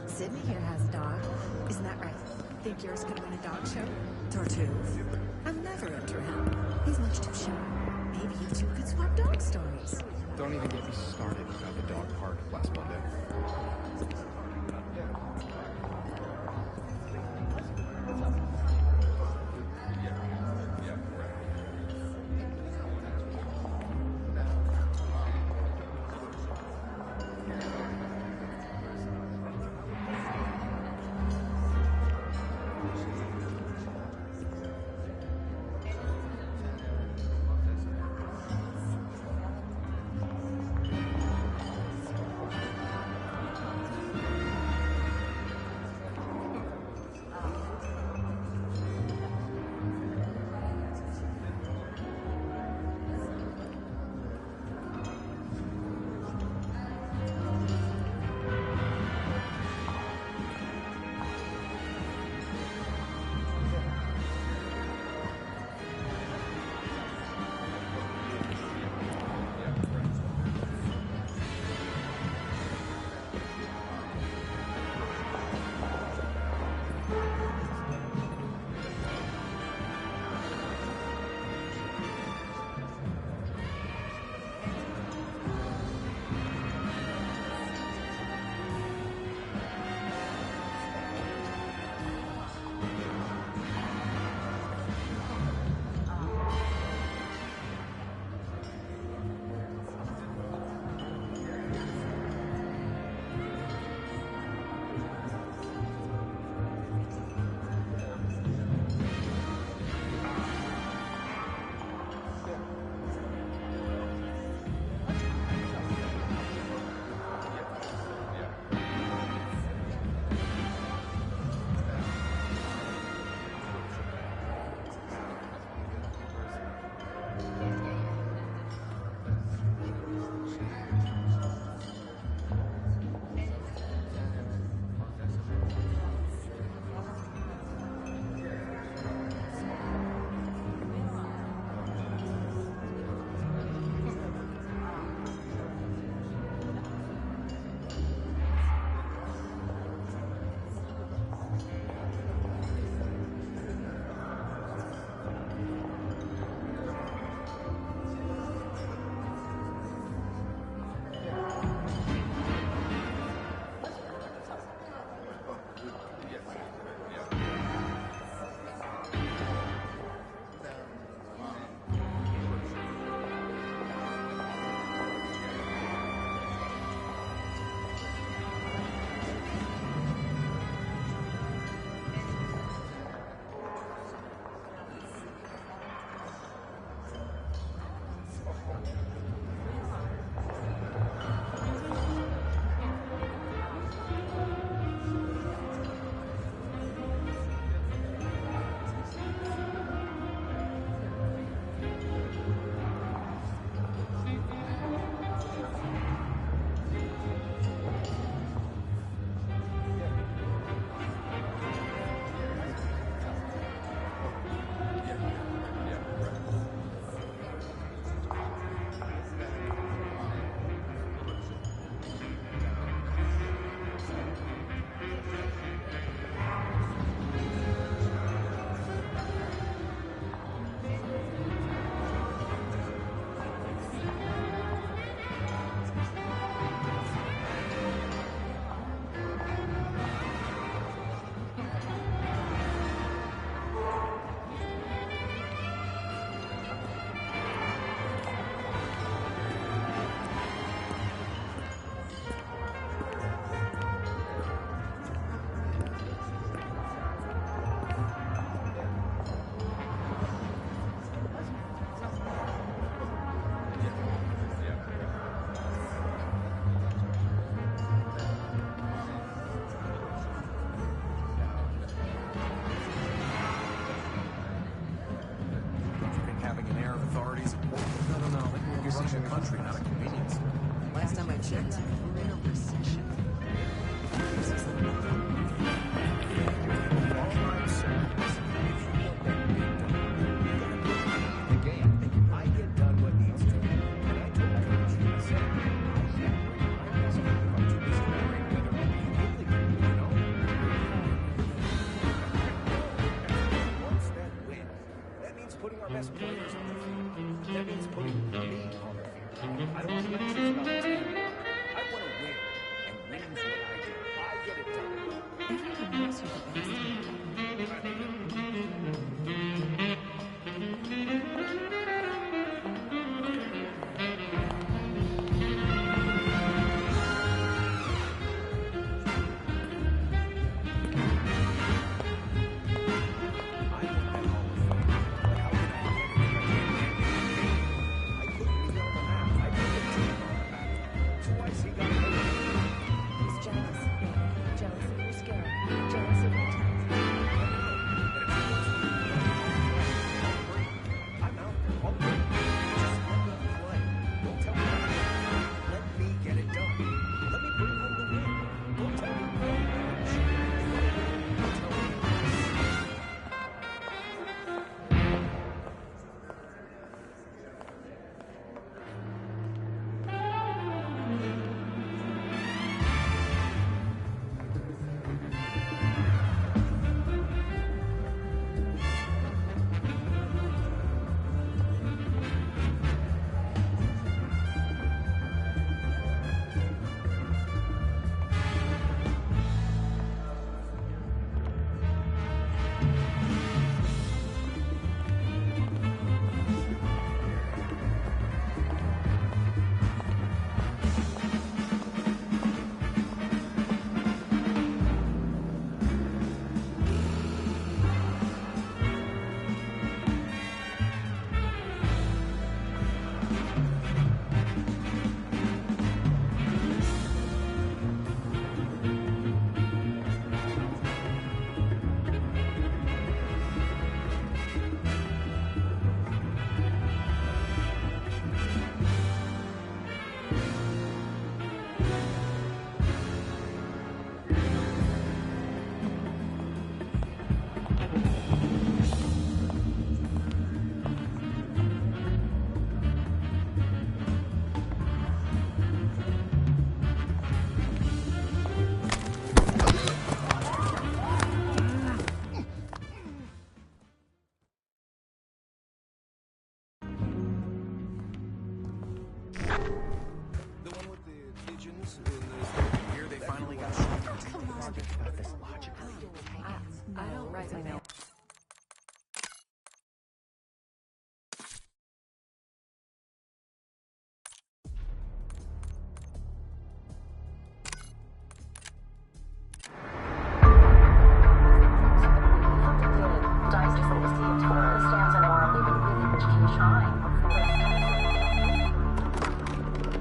Sydney here has a dog. Isn't that right? Think yours could win a dog show? Tartuffe. I'm never into him. He's much too shy. Maybe you two could swap dog stories. Don't even get me started about the dog park last Monday. Objective, we're in a recession. Putting our best players on the field. That means putting me on the field. I don't want to win about teamwork. I want to win, and winning's what I do. I get it done. Everyone knows you're the best team.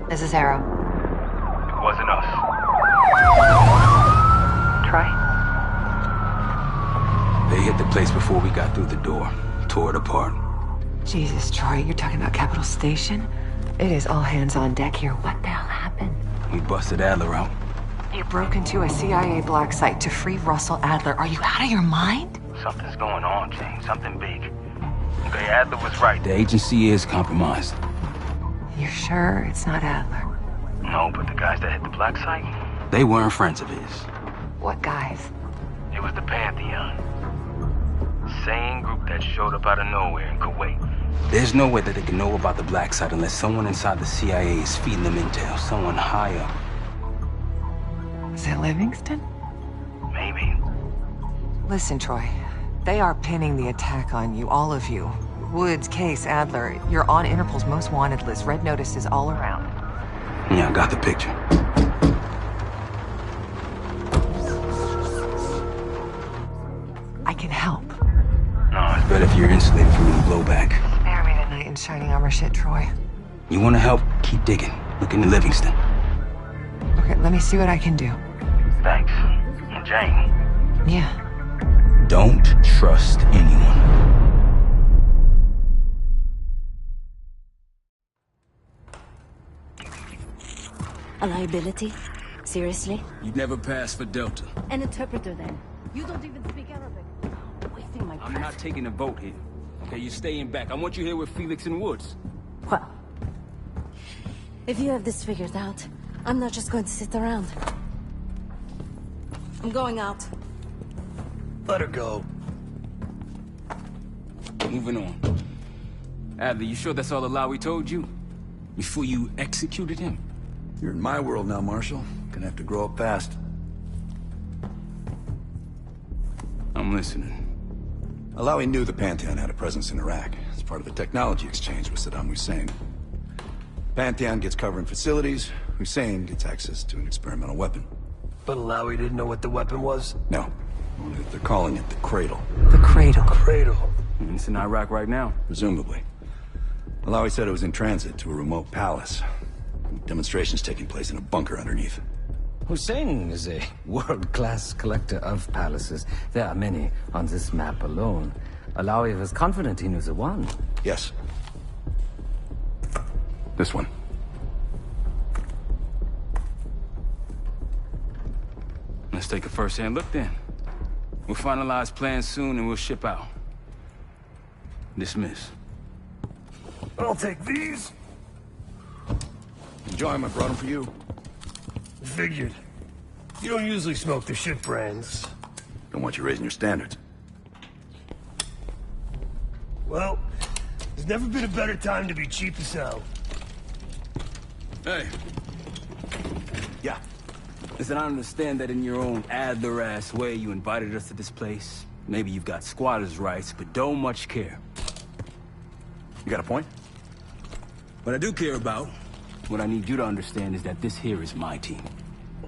This is Arrow. It wasn't us. Troy? They hit the place before we got through the door. Tore it apart. Jesus, Troy, you're talking about Capital Station? It is all hands on deck here. What the hell happened? We busted Adler out. You broke into a CIA black site to free Russell Adler. Are you out of your mind? Something's going on, James. Something big. Okay, Adler was right. The agency is compromised. You're sure it's not Adler? No, but the guys that hit the black site? They weren't friends of his. What guys? It was the Pantheon. Same group that showed up out of nowhere in Kuwait. There's no way that they can know about the black site unless someone inside the CIA is feeding them intel. Someone high up. Is it Livingston? Maybe. Listen, Troy. They are pinning the attack on you, all of you. Woods, Case, Adler. You're on Interpol's most wanted list. Red notices all around. Yeah, I got the picture. I can help. No, it's better if you're insulated from any blowback. Spare me the knight in shining armor shit, Troy. You want to help? Keep digging. Look into Livingston. Okay, let me see what I can do. Thanks. And Jane. Yeah. Don't trust anyone. A liability? Seriously? You'd never pass for Delta. An interpreter, then. You don't even speak Arabic. Wasting my breath. I'm not taking a vote here. Okay, you're staying back. I want you here with Felix and Woods. Well, if you have this figured out, I'm not just going to sit around. I'm going out. Let her go. Moving on. Adler, you sure that's all Alawi told you? Before you executed him? You're in my world now, Marshal. Gonna have to grow up fast. I'm listening. Alawi knew the Pantheon had a presence in Iraq. It's part of the technology exchange with Saddam Hussein. Pantheon gets cover in facilities. Hussein gets access to an experimental weapon. But Alawi didn't know what the weapon was? No. Only that they're calling it the Cradle. The Cradle. Cradle. It's in Iraq right now. Presumably. Alawi said it was in transit to a remote palace. Demonstrations taking place in a bunker underneath. Hussein is a world-class collector of palaces. There are many on this map alone. Alawi was confident he knew the one. Yes. This one. Let's take a first-hand look then. We'll finalize plans soon and we'll ship out. Dismiss. I'll take these. Enjoy them, I brought them for you. Figured. You don't usually smoke the shit brands. Don't want you raising your standards. Well, there's never been a better time to be cheap as hell. Hey. Yeah. Listen, I understand that in your own Adler-ass way you invited us to this place. Maybe you've got squatters' rights, but don't much care. You got a point? What I do care about, what I need you to understand is that this here is my team.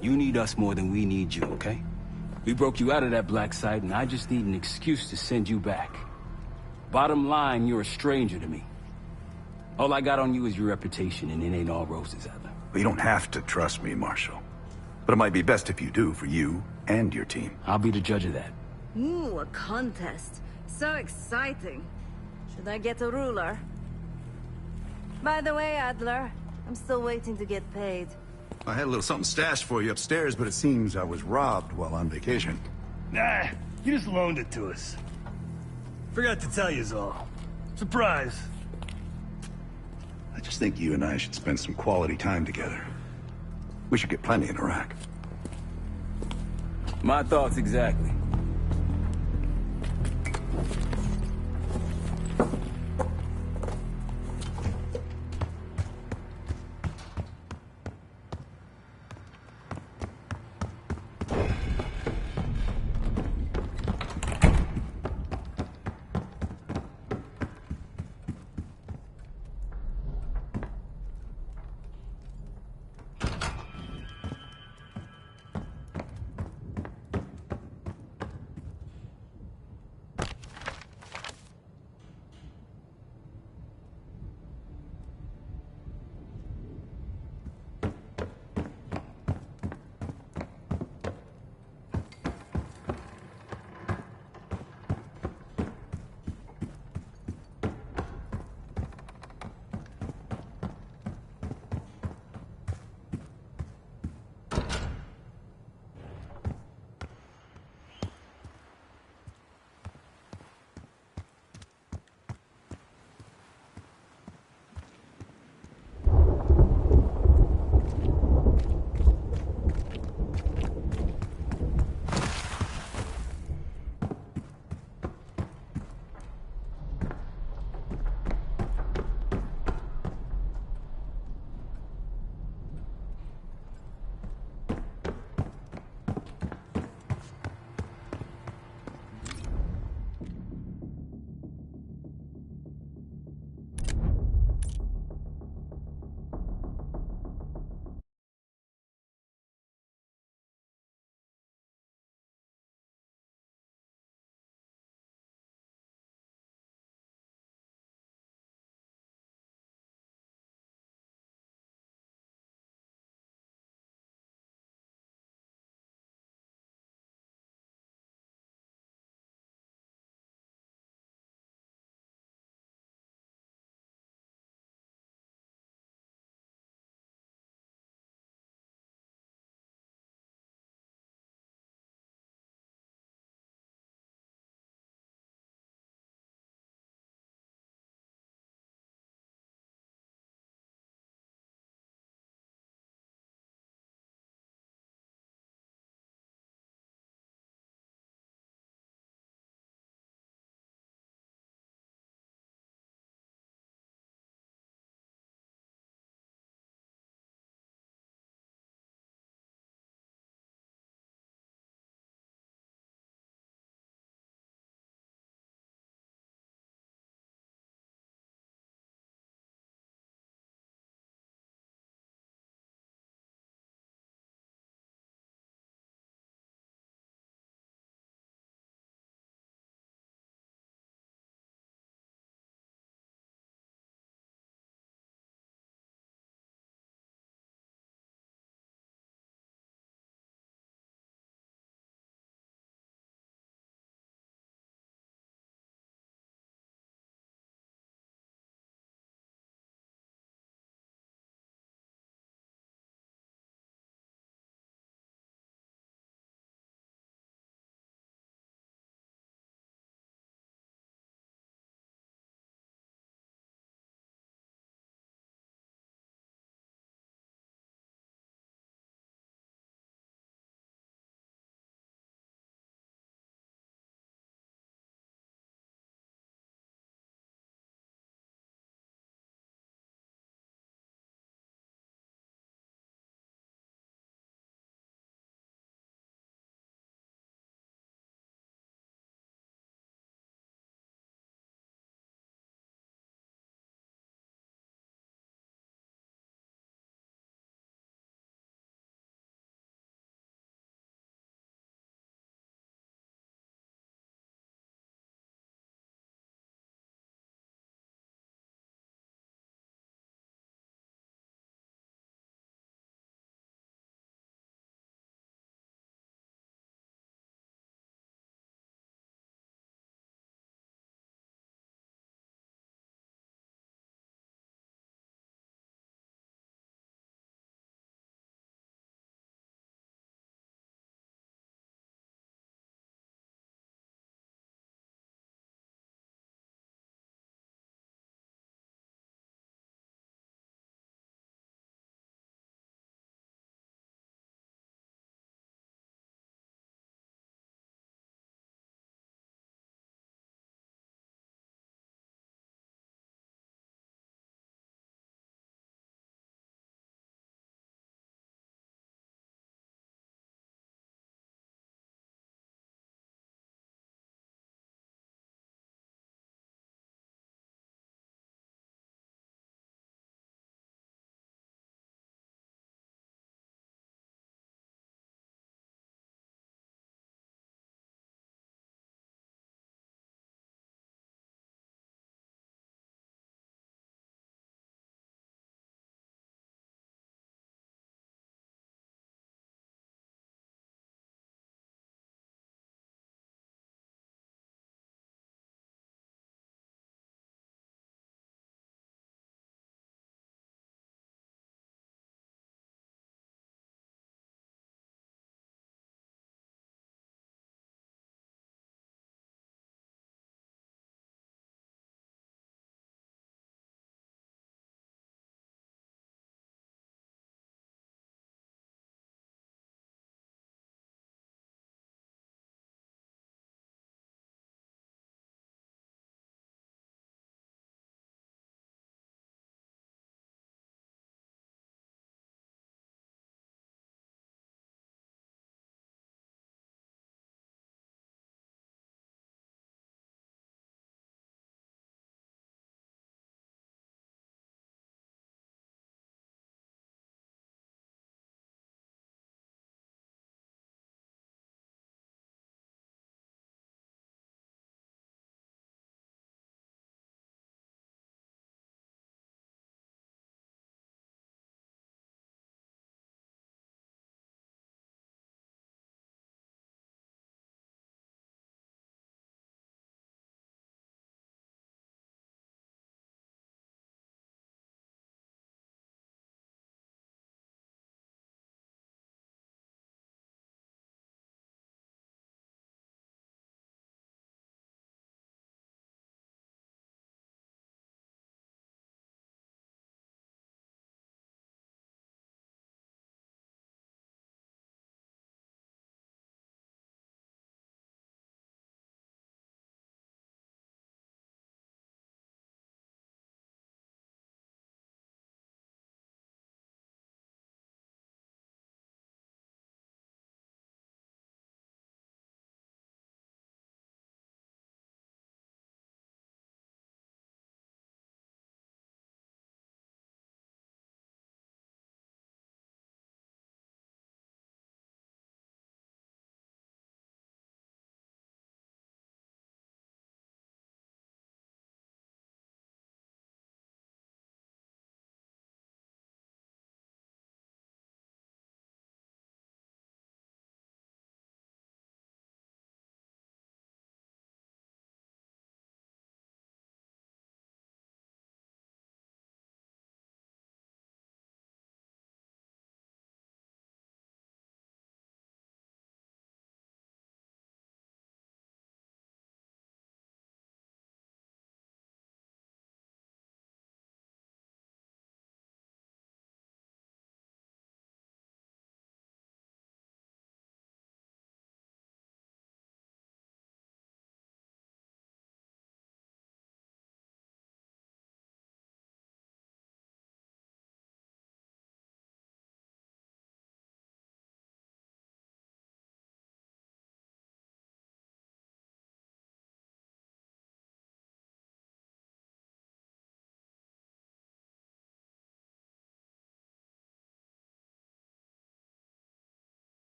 You need us more than we need you, okay? We broke you out of that black site, and I just need an excuse to send you back. Bottom line, you're a stranger to me. All I got on you is your reputation, and it ain't all roses, Adler. Well, you don't have to trust me, Marshal. But it might be best if you do, for you and your team. I'll be the judge of that. Ooh, a contest. So exciting. Should I get a ruler? By the way, Adler, I'm still waiting to get paid. I had a little something stashed for you upstairs, but it seems I was robbed while on vacation. Nah, you just loaned it to us. Forgot to tell yous all. Surprise. I just think you and I should spend some quality time together. We should get plenty in Iraq. My thoughts exactly.